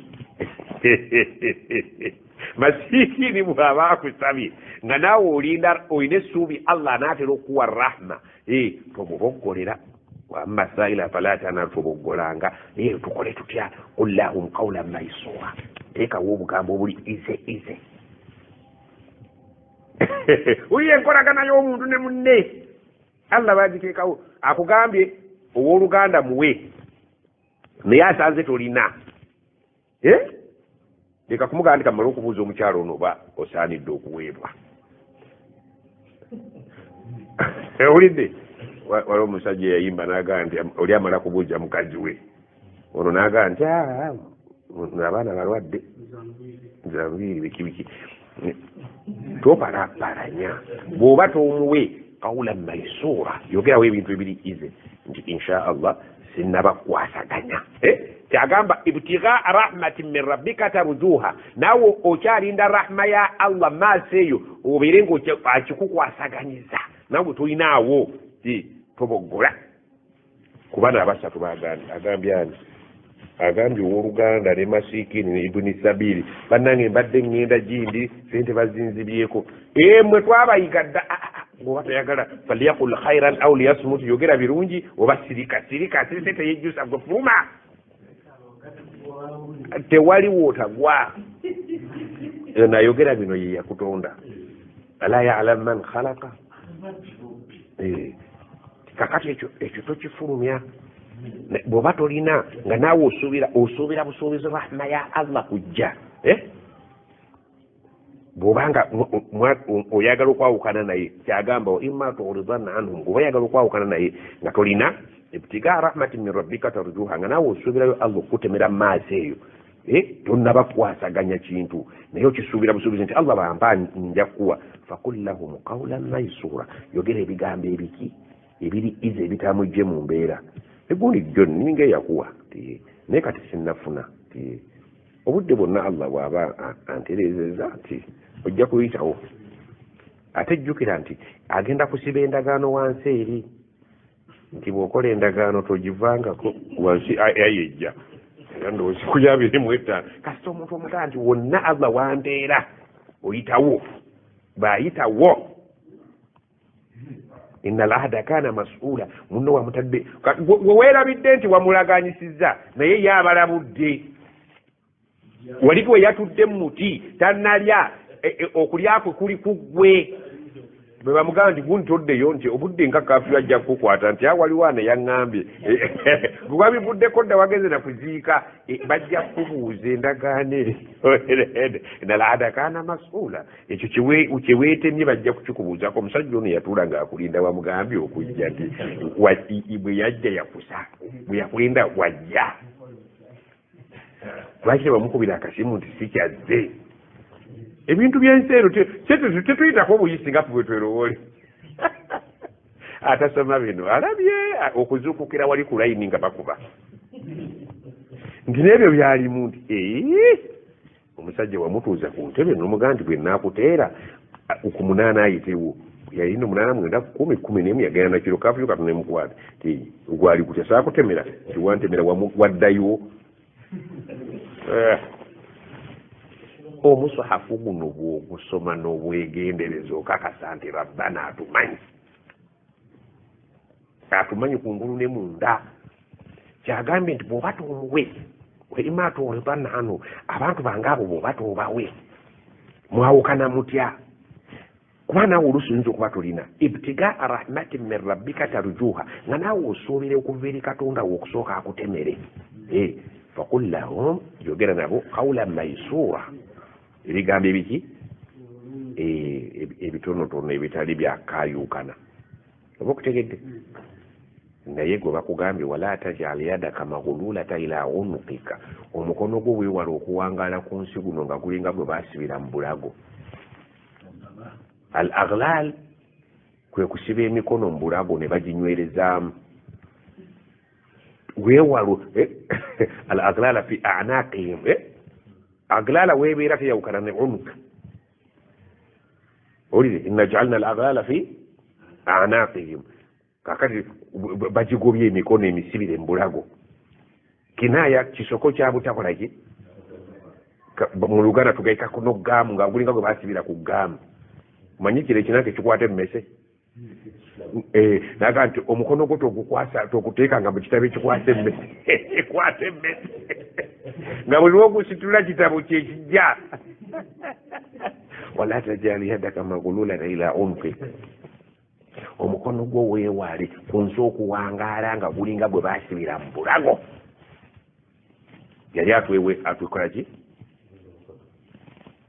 masikini bw'aba akusabye nga naawe olina essuubi Allah anaatera okuwa rahma tomuboggolera wamma saila fala tanatoboggolanga tukole tutya qul lahum qawlan maysura teekawo obugambo obuli ize uye enkolagana y'omuntu ne munne Allah bagiteekawo akugambye owooluganda muwe naye asanze tolina leka kumugandika mmala okubuuza omukyalo ono oba osaanidde okuweebwa owulidde wali omusajja yayimba n'agaa nti oli amala kubuuza mukazi we ono n'agaa nti abaana balwadde nzanviiri bikibiki topalapalanya bw'oba tomuwe kawula maysura yogerawo ebintu ebiri ize nti insha allah sinnabakwasaganya kyagamba ibtiga rahmatin min rabbika tarjuha naawe okyalinda rahma ya allah maaso eyo obeere ng'akikukwasaganyiza naawe tolinaawo toboggola kuba n'abasatu agambye ani agambye owooluganda ne masikini ne ibuni sabiri bannange mbadde ngenda gindi sente bazinzibyeko mwe twabayigadda oba toyagala falyakul khairan aw liyasmut yogera birungi oba sirika sente yejjusa gwe fuluma tewali wootagwa nayogera bino ye yakutonda ala yalam man khalaqa kakati ekyo tokifulumya bw'oba tolina nga naawe osuubira busuubizi rahma ya allah kujja bw'obanga oyagala okwawukana naye kyagamba imma turidana anhum bw'oba oyagala okwawukana naye nga tolina ibtigaa rahmatin min rabbika tarjuha nga naawe osuubirayo allah okukutemera mu maaso eyo tonnabakwasaganya kintu naye okisuubira busuubizi nti allah bampa nja kuwa fakul lahum qawlan maysura yogera ebigambo ebiki ebiri ize ebitamujje mu mbeera egundi jjo ninga eyakuwa naye kati sinnafuna obudde bwonna allah bw'aba antereezeza nti ojja kuyitawo ate jjukira nti agenda kusiba endagaano wansi eri nti bw'okola endagaano togivangako wansi ayejja era ndowooza kulya 25 kasita omuntu omugaa nti wonna allah wanteera oyitawo b'ayitawo inna lahada kana mas'ula munno wamutadde weweerabidde nti wamulaganyisizza naye yabalabudde waliko we yatudde mu muti tannalya okulyakwe kuli kuggwe bwe bamugamba nti gundi toddeyo nti obudde nga kafiyu ajja kukukwata nti awaliwo ana yaŋŋambye bwe babivuddeko dda wageze na kuziika bajja kubuuza endagaano nalahada kana mas'ula ekyo kyeweetemye bajja kukikubuuzako omusajja ono yatuula ng'akulinda wamugambye okujja nti bwe yajja yakusa bwe yakulinda wajja lwaki tebamukubira akasimu nti sikyazze ebintu byensi eno tetuyitako obuyisi nga bwe twerowoole atasoma bino alabye okuzuukukira wali ku layini nga bakuba nti n'ebyo byalimu nti omusajja wamutuuza ku ntebe n'omugaa nti bwe naakuteera ku 8 ayitewo yalina 8 9 10 11 yagenda nakiro kafuyo katono emukwata ti gwali kutya saakutemera tiwantemera waddayo omusahafu guno bw'ogusoma n'obwegendereza okakasa nti rabbana atumanyi kungulu ne munda kyagambye nti bw'oba tomuwe weima turidana anhu abantu bange abo bw'oba tobawe mwawukana mutya kuba naawe oluusi oyinza okuba tolina ibtigaa rahmatin min rabbika tarjuha nga naawe osuubire okuva eri katonda we okusooka akutemere fakul lahum yogera nabo qawlan maysura ebigambo ebiki ebitonotono ebitali byakayukana oba okutegedde naye gwe bakugambye wala tajal yadaka maghululata ila unukika omukono gwo weewala okuwangaala ku nsi guno nga gulinga gwe baasibira mu bulago al aghlal kwe kusiba emikono mu bulago ne baginywerezaamu weewalo al aglala fi anaqihim aglala weebeera teyawukana ne unuka olire inna jaalna al aglala fi anaqihim kakati bagigobye emikono emisibire mu bulago kinaya kisoko kya butakolaki mu Luganda tugaikako n'oggaamu nga gulinga gwe baasibira ku ggaamu manyi kire kinange kikwata emmese naga nti omukono gwo togukwasa toguteekanga mu kitabo ekikwasa emmese ekwata emmese nga buli lwogusitula kitabo kyekijja wala tajali yadaka magululana ila unfi omukono gwo weewaale ku nsi okuwangaala nga gulinga gwe baasibira mu bulago yali atwekolaki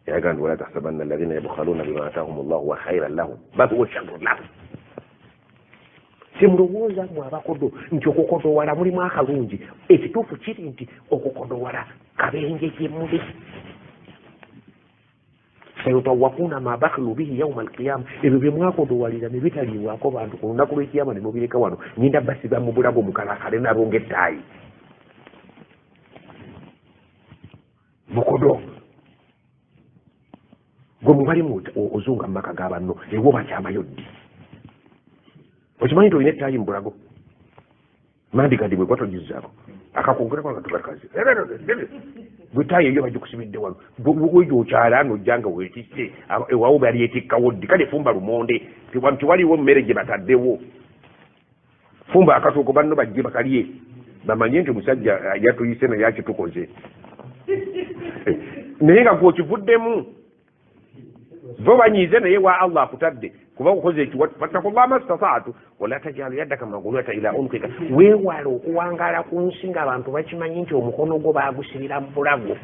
يقول ولا تحسبن الذين يبخلون بما آتاهم الله وخيرا لهم بل هو شر لهم simulowooza mwe abakodo nti okukodowala mulimu akalungi ekituufu kiri nti okukodowala kabenje gyemuli sayutawakuna ma bakhilu bihi yauma alqiyama ebyo bye mwakodowalira ne bitaliibwako bantu ku lunaku lw'ekiyama ne mubireka wano nyinda basiba mu bulago mukalakale nabo ng'ettaayi mukodo gwe mubalimu ozunga mu maka g'abanno ewo bakyamayo ddi okimanyi nti olina ettaayi mu bulago mandigadi bwe gwatogizaako akakongerako nga tubalikazi bwe ttaayi eyo bagikusibidde wano wejo okyala n'ojja nga weetisse ewawo balyetikkawo ddi kale fumba lumonde tiwaliwo mmere gye bataddewo fumba akatuuko banno bajje bakalye bamanye nti omusajja yatuyise naye akitukoze naye nga gwokivuddemu bo banyize naye wa Allah akutadde kuba ukoze ekiwatu fattakullaha mastata'tu wala tajalu yaddaka magululata ila unkika weewala okuwangaala ku nsi nga abantu bakimanyi nti omukono gwo baagusibira mu bulago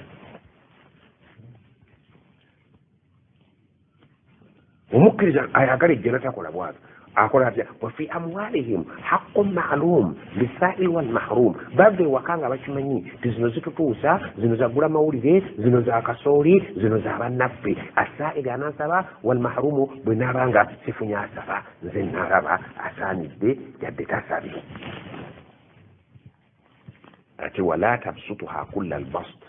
omukkiriza ayagala ejjana takola bwatu akola atya wafi amwalihim haqqun ma'lum lisaa'il wal mahrum bave wakanga bakimanyi ti zino zitutuusa zino zagula mawulire zino za kasooli zino za bannaffe asaa'ili anansaba wal mahrumu bwe naabanga sifunye asaba nze naalaba asaanidde yadde tasabye ate wala tabsutuha kulla albast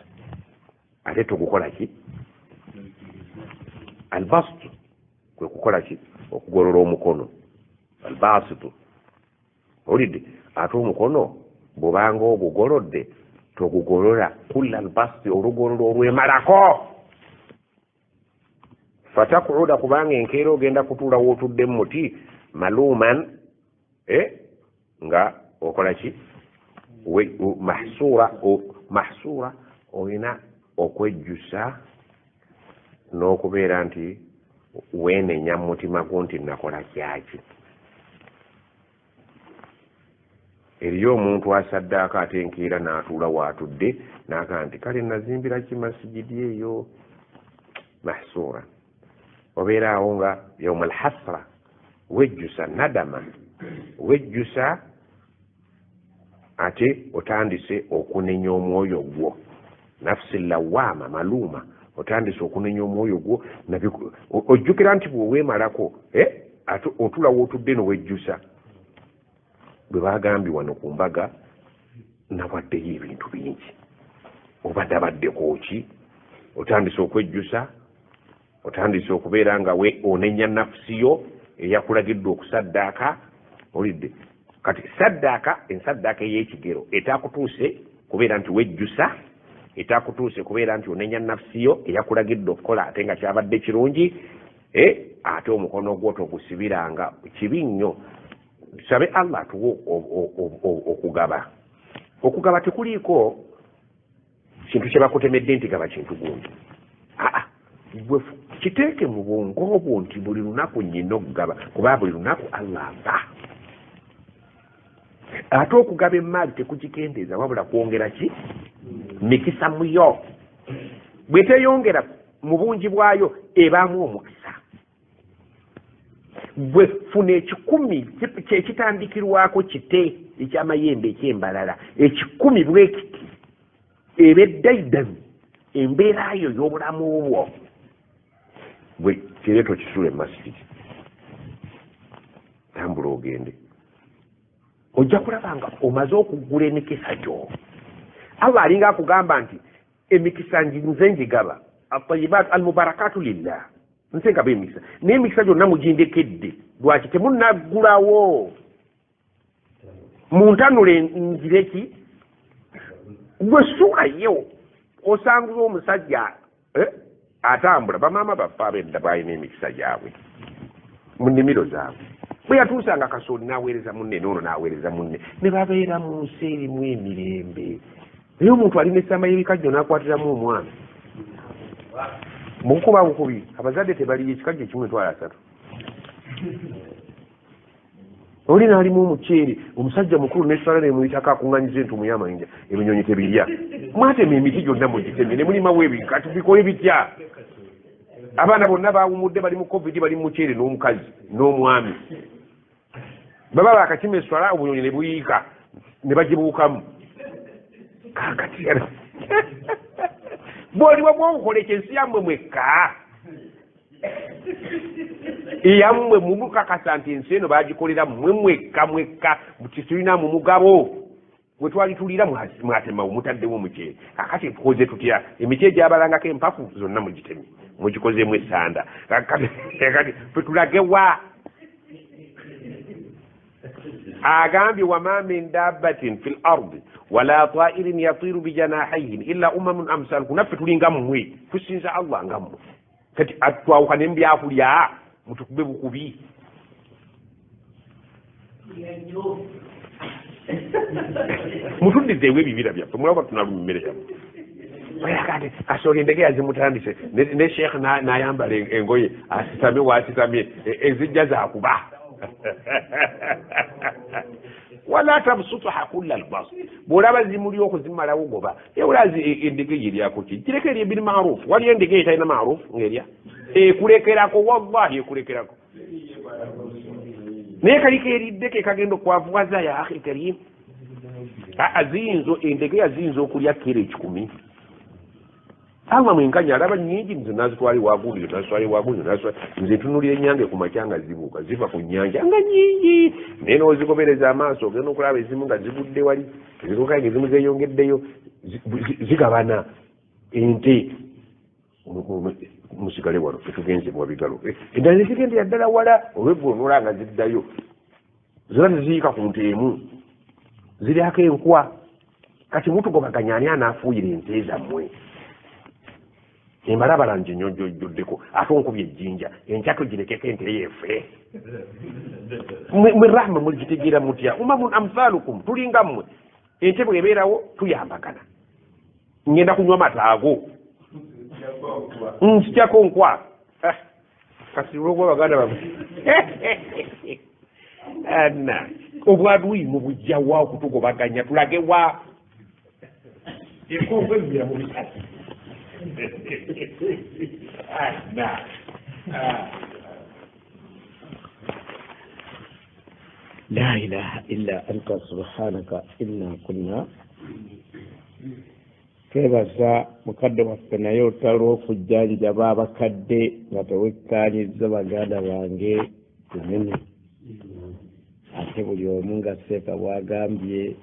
ate tokukola ki albast kwe kukola ki okugolola omukono albasitu olidde ate omukono bwobanga ogugolodde togugolola kulla albasti olugolola olwemalako fatakuuda kubanga enkeera ogenda kutuula wootudde mu muti maluman nga okola ki mahsuura olina okwejjusa n'okubeera nti weenenya mu mutima gwo nti nakola kyaki eriyo omuntu asaddaako ate enkeera n'atuula waatudde n'agaa nti kale nazimbira ki masigidi eyo mahsuura obeera awo nga yauma alhasra wejjusa nadama wejjusa ate otandise okunenya omwoyo gwo nafsi lawaama maluuma otandise okunenya omwoyo gwo ojjukira nti bweweemalako ate otula wootudde nowejjusa bwe bagambye wano ku mbaga nabaddeyo ebintu bingi obadde abaddeko ki otandise okwejjusa otandise okubeera nga we onenya nafusiyo eyakulagidde okusaddaaka olidde kati saddaaka ensaddaaka ey'ekigero etakutuuse kubeera nti wejjusa etakutuuse kubeera nti onenya nafusiyo eyakulagidde okukola ate nga kyabadde kirungi ate omukono gwo togusibiranga kibi nnyo tusabe Allah atuwe okugaba tekuliiko kintu kye bakutemedde nti gaba kintu gundi kiteeke mu bwongo bwo nti buli lunaku nnyina okugaba kuba buli lunaku Allah aba ate okugaba emaali tekukikendeeza wabula kwongera ki mikisa muyo bwe teyongera mu bungi bwayo ebaamu omukisa bwe funa ekikumi kyekitandikirwako kite ekyamayembe ekyembalala ekikumi bwekiti ebeddaidan embeerayo y'obulamu bwo bwe kireeto kisula emasjidi ogende ojja kulaba nga omaze okugula emikisa gyo. Allah alinga akugamba nti emikisa nze njigaba atayibat almubarakatu lillah nse gaba emikisa naye emikisa gyonna mugindekedde lwaki temunaggulawo muntanule njireki gwe suulayo osangula omusajja atambula bamaama baffe ab'edda balina emikisa gyabwe mu nnimiro zaabwe bwe yatuusanga kasooli n'aweereza munne n'ono n'aweereza munne ne babeera mu nsi erimu emirembe naye omuntu alina essamba y'ebikajjo n'akwatiramu omwana mukuba bukubi abazadde tebaliyo ekikajjo ekimu 3 oli n'alimu omuceere omusajja mukulu n'essala nemuyitako akuŋŋanyiza entumu y'amayinja ebinyonyi tebirya mwatema emiti gyonna mugitemye ne mulimawo ebikati bikole bitya abaana bonna bawumudde bali mu covid bali mu muceere n'omukazi n'omwami baba bakakima esswala obunyonyi ne buyiika ne bagibuukamu kakati bwoliwo bwobukoleka ensi yammwe mwekka eyammwe mumukakasa nti ensi eno bagikolera mmwe mwekka titulinamu mugabo we twali tuliira mwatemawo mutaddewo omuceere kakati tukoze tutya emiti egyabalangako empafu zonna mugitemye mugikozemu essanda kati fetulagewa agambye wama min dabbatin fi lardi wala tairin yatiru bijanahihin illa umamun amsalukum naffe tulinga mmwe tusinza Allah nga mmwe kati atwawukane mu byakulya mutukube bukubi mutuddizeewo ebibira byaffe mulaba tunaluma emmere yammwe kati kasooli endegeya zimutandise ne sheekh n'ayambala engoye asitamye waasitamye ezijja zakuba wala tabsutaha kulla albas bwolaba zimuli okuzimalawo goba ewulazi endegeya eryako ki gireka erya bil maruf waliyo endegeya etalina maruf ng'erya ekulekerako wallahi ekulekerako naye kaliko eridde ke kagenda okwavuwaza ya akhi karim endegeya ziyinza okulya kiro 10 Allah mwenkanya alaba nnyingi nze nazitwali wagundi nazitwali wagundi nze ntunulira ennyanja ku makyanga zibuuka ziva ku nnyanja nga nnyingi naye n'ozigobereza amaaso ogenda okulaba ezimu nga zibudde wali ezizokanga ezimu zeeyongeddeyo zigabana ente musigale wano tetugenze muwabigalo eddala nezigende yaddala wala olweggolonola nga ziddayo zira teziyiika ku nte emu ziryako enkwa kati mutugobaganya ani anaafuuyira ente zammwe embalabala nje nyojjoddeko ate onkubye ejjinja enkya togirekeko ente yeefe mwe rahma mugitegeera mutya umamun amthalukum tulinga mmwe ente bwebeerawo tuyambagana ngenda kunywa mataago nsityako nkwa kasi olwokuba baganda bamwe ana obwadui mubujjawa okutugobaganya tulagewa ekongo ebibira mu bisasi
لا إله إلا أنت سبحانك إنا كنا kebaza mukadde waffe naye otalo okujjanjaba abakadde nga tewekkaanyizza baganda bange kunene ate buli omu nga seeka bwagambye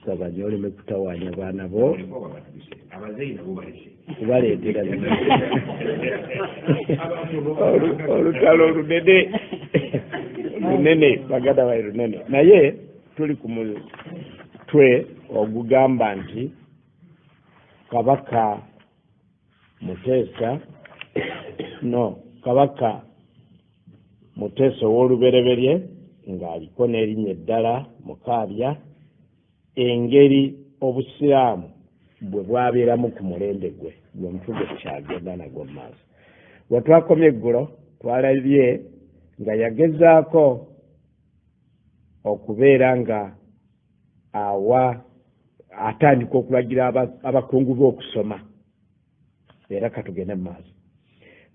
sabanye oleme kutawaanya baana bo kubaleetera olutalo lunene baganda bae lunene naye tuli ku mutwe ogugamba nti kabaka Muteesa kabaka Muteesa ow'olubereberye ng'aliko n'erinnya eddala Mukaabya engeri obusiraamu bwe bwabeeramu ku mulembe gwe gwe kyagenda nagwo mu maaso. Bwe twakomye eggulo twalabye nga yagezaako okubeera nga atandika okulagira abakungu b'okusoma era katugende mu maaso.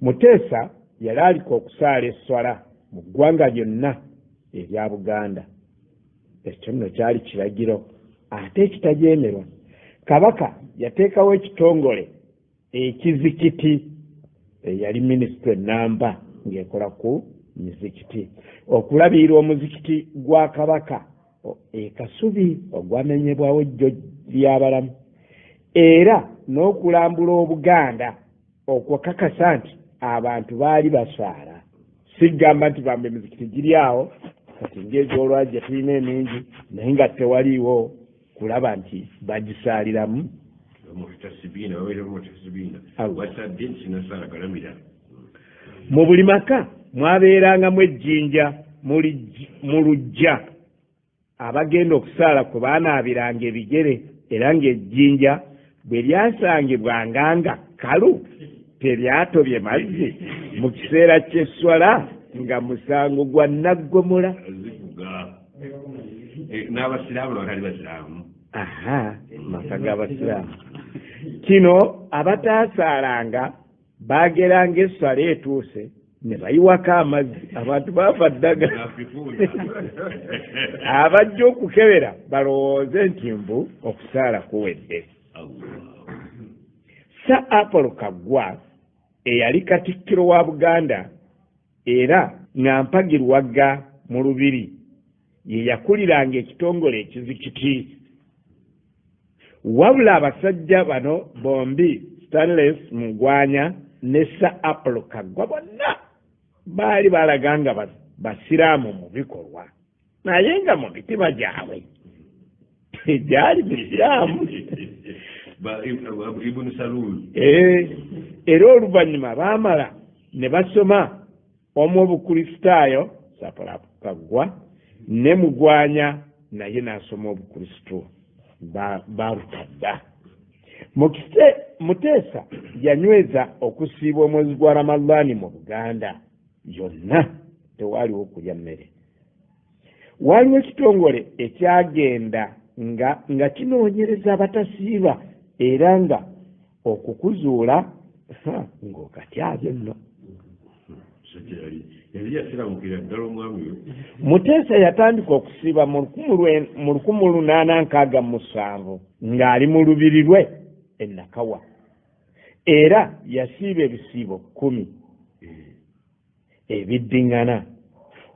Muteesa yali aliko okusaala esswala mu ggwanga lyonna erya Buganda. Ekyo nno kyali kiragiro ate ekitajeemerwa. Kabaka yateekawo ekitongole ekizikiti eyali minisitule ennamba ng'ekola ku mizikiti okulabirira omuzikiti gwa kabaka Kasubi ogwamenyebwawo jjo ly'abalamu era n'okulambula Obuganda okwakakasa nti abantu baali basaala sigamba nti bambe emizikiti giri awo kati ng'egyolwajja tulina emingi naye nga tewaliiwo kulaba nti bagisaaliramu mu buli maka mwabeerangamu ejjinja mu luggya abagenda okusaala kwe baanaabiranga ebigere era ng'ejjinja bwe lyasangibwanga nga kkalu teryatobye mazzi mu kiseera ky'esswala nga musango gwa naggomola
n'abasiraamu n'abatali basiraamu
maka g'abasiraamu kino abataasaalanga baageranga esswala etuuse ne bayiwako amazzi abantu baafa ddagala abajja okukebera balowooze nti mbu okusaala kuwedde. Sir Apollo Kaggwa eyali Katikkiro wa Buganda era nga mpagirwagga mu Lubiri ye yakuliranga ekitongole ekizikiti wabula abasajja bano bombi Stanley Mugwanya ne Sir Apollo Kaggwa bonna baali balaga nga basiraamu mu bikolwa naye nga mu mitima gyabwe gyali bisiraamu era oluvannyuma baamala ne basoma omu obukristaayo Sir Apollo Kaggwa ne Mugwanya naye n'asoma obukristaayo baalutadda. Muteesa yanyweza okusiiba omwezi gwa Ramadhaani mu Buganda yonna tewaaliwo kulya mmere. Waaliwo ekitongole ekyagenda nga kinoonyereza abatasiiba era nga okukuzuula ng'okatyaze nno. Muteesa yatandika okusiiba mu 1867 ng'ali mu lubiri lwe e Nakawa era yasiiba ebisiibo 10 ebiddiŋŋana.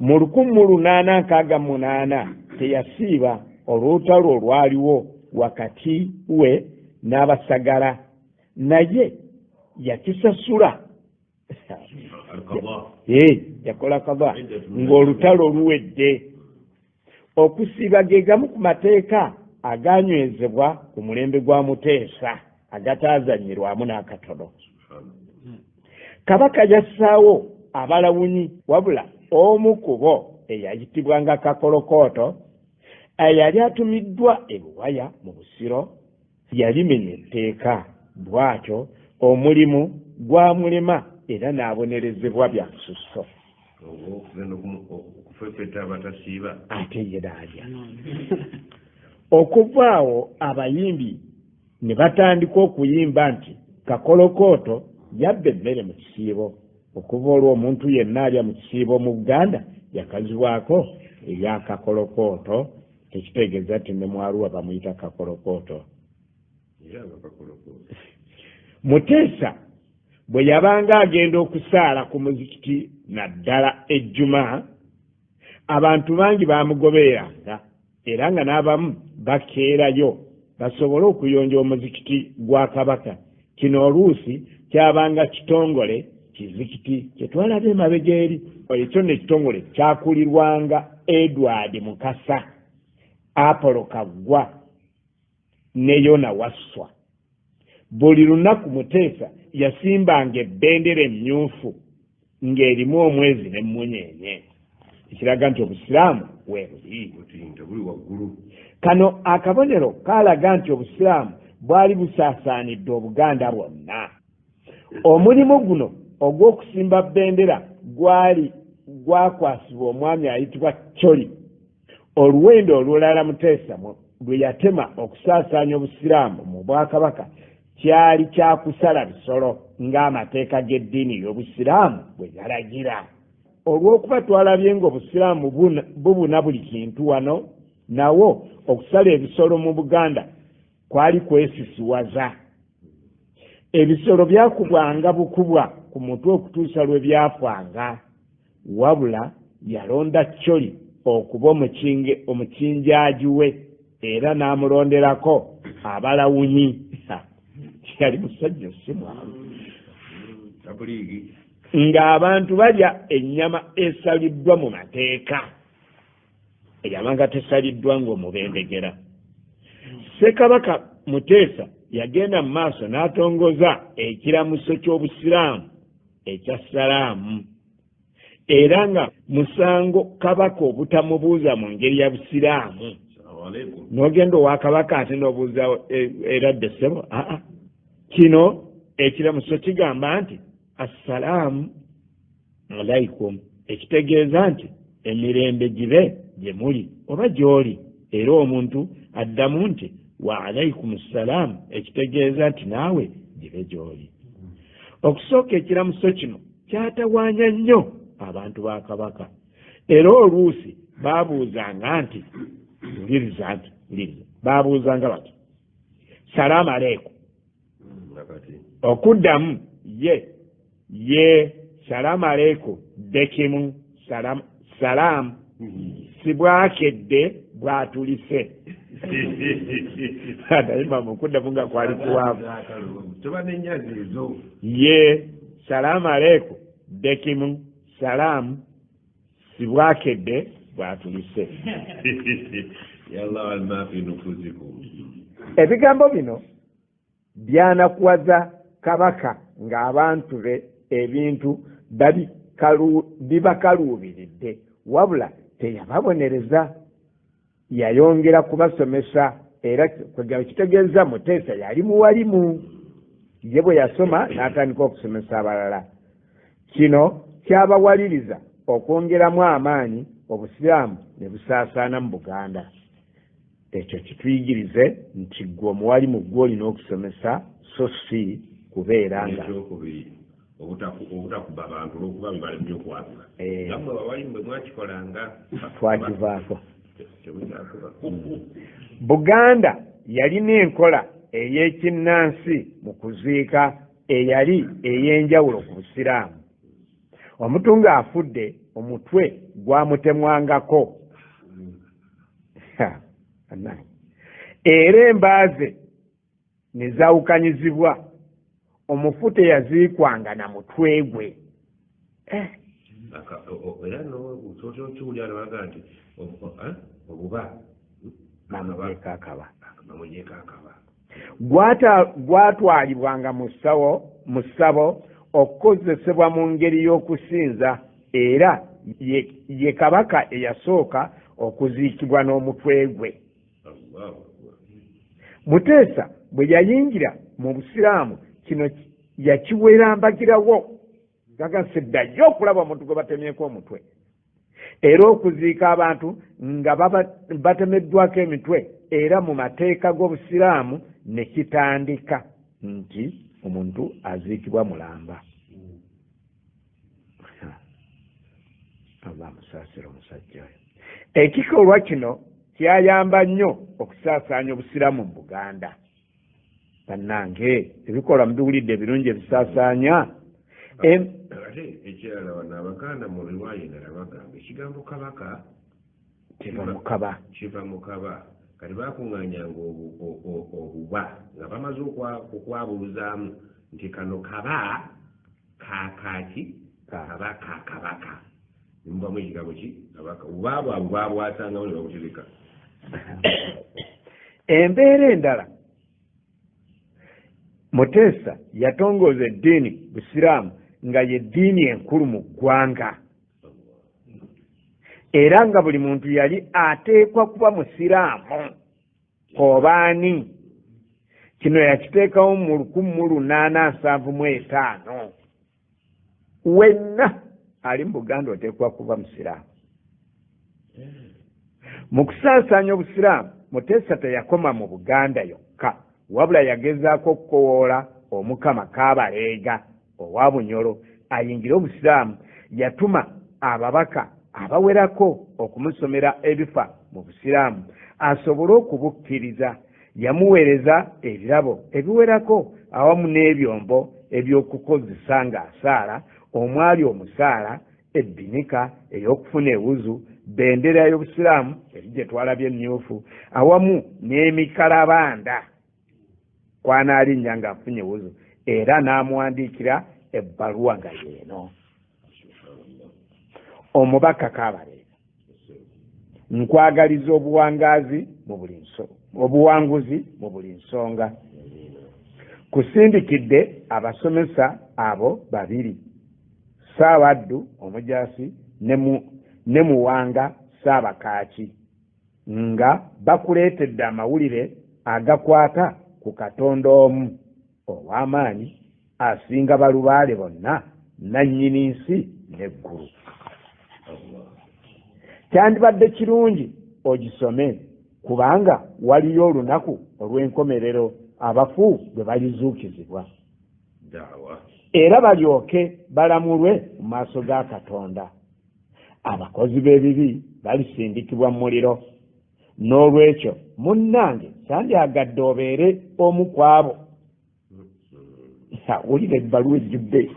Mu 1868 teyasiiba olw'olutalo olwaliwo wakati we n'Abasagala naye yakisasula yakola kaba ng'olutalo luwedde. Okusiiba ge gamu ku mateeka aganywezebwa ku mulembe gwa Muteesa agataazanyirwamu n'akatono. Kabaka yassaawo abalawunyi wabula omu ku bo eyayitibwanga Kakolokooto eyali atumiddwa e Buwaya mu Busiro yalimenya etteeka bw'atyo omulimu gwamulema era n'abonerezebwa bya nsusso. Ate ye n'alya. Okuva awo abayimbi ne batandika okuyimba nti Kakolokooto yabba emmere mu kisiibo. Okuva olwo omuntu yenna alya mu kisiibo mu Buganda yakazibwako eya Kakolokooto, tekitegeeza nti ne Mwaluwa bamuyita Kakolokooto. Muteesa bwe yabanga agenda okusaala ku muzikiti naddala ejjuma, abantu bangi baamugobereranga era nga n'abamu bakeerayo basobole okuyonja omuzikiti gwa Kabaka. Kino oluusi kyabanga kitongole kizikiti kyetwalaba emabega eri. Ekyo n'ekitongole kyakulirwanga Edward Mukasa, Apollo Kaggwa ne Yona Wasswa. Buli lunaku Muteesa yasimbanga ebbendera emmyufu ng'erimu omwezi n'emmunyeenye, ekiraga nti Obusiraamu weebuli. Kano akabonero kaalaga nti Obusiraamu bwali busaasaanidde Obuganda bwonna. Omulimu guno ogw'okusimba bbendera gwakwasibwa omwami ayitibwa Choli. Oluwendo olulala Muteesa lwe yatema okusaasaanya Obusiraamu mu Bwakabaka kyali kyakusala bisolo ng'amateeka g'eddiini y'Obusiraamu bwe galagira. Olw'okuba twalabye ng'Obusiraamu bubuna buli kintu wano, nawo okusala ebisolo mu Buganda kwali kwesisiwaza. Ebisolo byakubwanga bukubwa ku mutwe okutuusa lwe byafanga. wabula yalonda Choli okuba omukinjaaji we era n'amulonderako abalawunyi. Yali musajja si mwangu. Ng'abantu balya ennyama esaliddwa mu mateeka, eyamanga tesaliddwa ng'omubendegera. Ssekabaka Muteesa yagenda mu maaso n'atongoza ekiramuso ky'Obusiraamu ekya Salaamu, era nga musango kabaka obutamubuuza mu ngeri ya Busiraamu. N'ogenda owa kabaka ate n'obuuza eradde ssebo. Kino ekiramuso kigamba nti assalaamu alaikum, ekitegeeza nti emirembe gibe gye muli oba gy'oli, era omuntu addamu nti wa alaikum salaamu, ekitegeeza nti naawe gibe gy'oli. Okusooka ekiramuso kino kyatawaanya nnyo abantu ba kabaka, era oluusi baabuuzanga nti uliriza, baabuuzanga bati salaamu aleikum, okuddamu ye salaamu aleikum dekimu salaamu sibwakedde bwatulise. Naima mukuddamu nga kwali kuwaavu. Ye salaamu aleikum dekimu salaamu sibwakedde bwatulise. Ebigambo bino byanakuwaza kabaka ng'abantu be ebintu bibakaluubiridde, wabula teyababonereza, yayongera kubasomesa. Era kitegeeza Muteesa yali muwalimu, ye bwe yasoma n'atandika okusomesa abalala. Kino kyabawaliriza okwongeramu amaanyi, Obusiraamu ne busaasaana mu Buganda. Ekyo kituyigirize nti gwe omuwalimu gwe olina okusomesa, so si kubeera nga
obutakuba abantu olw'okuba bibale nnyo okwatuka. Nammwe abawalimu bwe mwakikolanga
twakivaako. Buganda yalina enkola ey'ekinnansi mu kuziika eyali ey'enjawulo ku Busiraamu. Omuntu ng'afudde omutwe gwamutemwangako, era embaaze ne zaawukanyizibwa, omufu teyaziikwanga na mutwe gwe.
Era nokiwulira nabaga nti obuba
bamujeeko akaba gwatwalibwanga mu ssabo okukozesebwa mu ngeri y'okusinza, era ye kabaka eyasooka okuziikibwa n'omutwe gwe. Muteesa bwe yayingira mu Busiraamu kino yakiwerambagirawo, gagaseddayo okulaba omuntu gwe batemyeko omutwe, era okuziika abantu nga batemeddwako emitwe, era mu mateeka g'Obusiraamu ne kitandika nti omuntu aziikibwa mulamba. Allah musaasira omusajja oyo. Ekikolwa kino kyayamba nnyo okusaasaanya Obusiraamu mu Buganda. Bannange, ebikolwa mubiwulidde ebirungi ebisaasaanya.
Ekirala wano Abaganda mu riwaayo endala bagamba ekigambo kabaka kiva mu kaba. Kati bakuŋŋaanyanga obuba nga bamaze okwabuluzaamu nti kano kaba kakaki kaba kakabaka. Nimubamu ekigambo ki kabaka. Obuba bwabwe babwasangamu ne babutereka.
Embeera endala, Muteesa yatongooza eddiini Busiraamu nga ye ddiini enkulu mu ggwanga, era nga buli muntu yali ateekwa kuba Musiraamu obaani. Kino yakiteekawo mu 1875. Wenna ali mu Buganda oteekwa kuba Musiraamu. Mu kusaasaanya Obusiraamu, Muteesa teyakoma mu Buganda yokka, wabula yagezaako okukowoola Omukama Kaabaleega owa Bunyoro ayingire Obusiraamu. Yatuma ababaka abawerako okumusomera ebifa mu Busiraamu asobole okubukkiriza. Yamuweereza ebirabo ebiwerako awamu n'ebyombo eby'okukozesa ng'asaala, omwali omusaala, ebbinika ey'okufuna ewuzu, bendera y'obusiraamu eri gye twalabye emmyufu, awamu n'emikalabanda kw'anaalinnya ng'afunye ewuzu, era n'amuwandiikira ebbaluwa nga yeeno. Omubaka Kabalega, nkwagaliza obuwanguzi mu buli nsonga. Kusindikidde abasomesa abo babiri, Ssaabaddu Omujaasi ne Muwanga Ssaabakaaki, nga bakuleetedde amawulire agakwata ku Katonda omu ow'amaanyi asinga balubaale bonna, nannyini nsi n'eggulu. Kyandibadde kirungi ogisome, kubanga waliyo olunaku olw'enkomerero abafu bwe balizuukizibwa, era balyoke balamulwe mu maaso ga Katonda. Abakozi b'ebibi balisindikibwa mu muliro. N'olwekyo munnange sandyagadde obeere omu ku abo. Wulira ebbaluwa ejjudde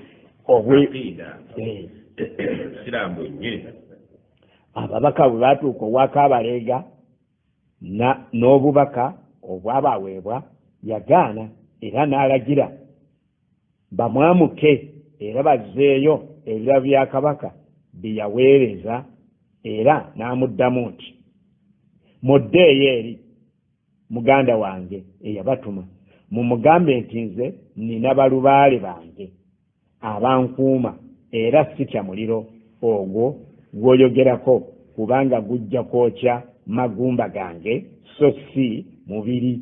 ababaka bwe baatuuka owa Kabalega n'obubaka obwabaweebwa, yagaana era n'alagira bamwamuke era bazzeeyo ebirabo bya kabaka bye yaweereza, era n'amuddamu nti muddeeyo eri muganda wange eyabatuma, mumugambe nti nze nina balubaale bange abankuuma, era sitya muliro ogwo gw'oyogerako, kubanga gujja kwokya magumba gange so si mubiri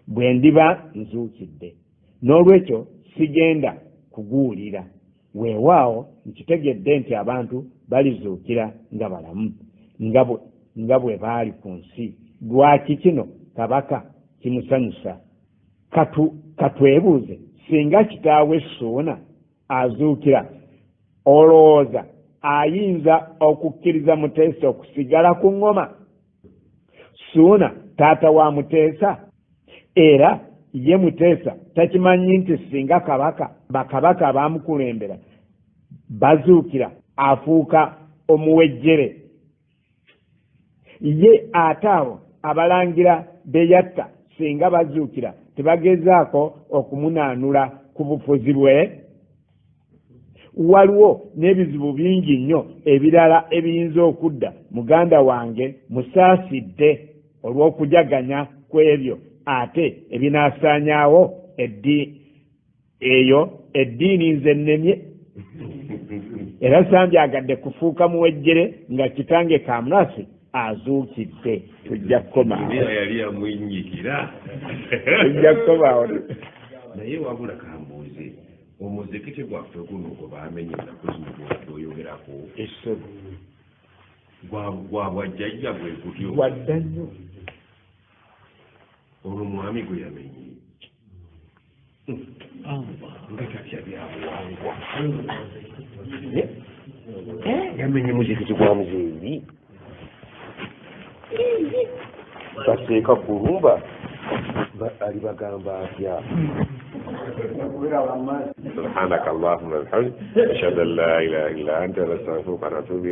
bwe ndiba nzuukidde. N'olwekyo sigenda kuguwulira. Weewaawo nkitegedde nti abantu balizuukira nga balamu nga bwe baali ku nsi. Lwaki kino kabaka kimusanyusa? Katwebuuze, singa kitaawe Ssuuna azuukira, olowooza ayinza okukkiriza Muteesa okusigala ku ŋŋoma? Ssuuna taata wa Muteesa, era ye Muteesa takimanyi nti singa bakabaka abamukulembera bazuukira afuuka omuwejjere? Ye ate abo abalangira beyatta singa bazuukira tebagezaako okumunaanula ku bufuzi bwe? Waliwo n'ebizibu bingi nnyo ebirala ebiyinza okudda muganda wange musaasidde olw'okujaganya kw'ebyo ate ebinaasaanyaawo eddiini nze nnemye, era sandyagadde kufuuka muwejjere nga kitange Kamulasi azuukidde. Tujja kukomaawo, tujja kukomaawo.
Naye wabula kambuuze, omuzikiti gwaffe guno gwe baamenye ennaku zino gwoyogerako gwa bwajjajja bwe gutyo?
Wadda nnyo.
Olwo mwami gwe yamenye nga tatya byabuwangwa, yamenye muzikiti gwa muzeeyi bateeka kulumba ali bagamba atya? سبحانك اللهم وبحمدك أشهد أن لا إله إلا أنت نستغفرك ونتوب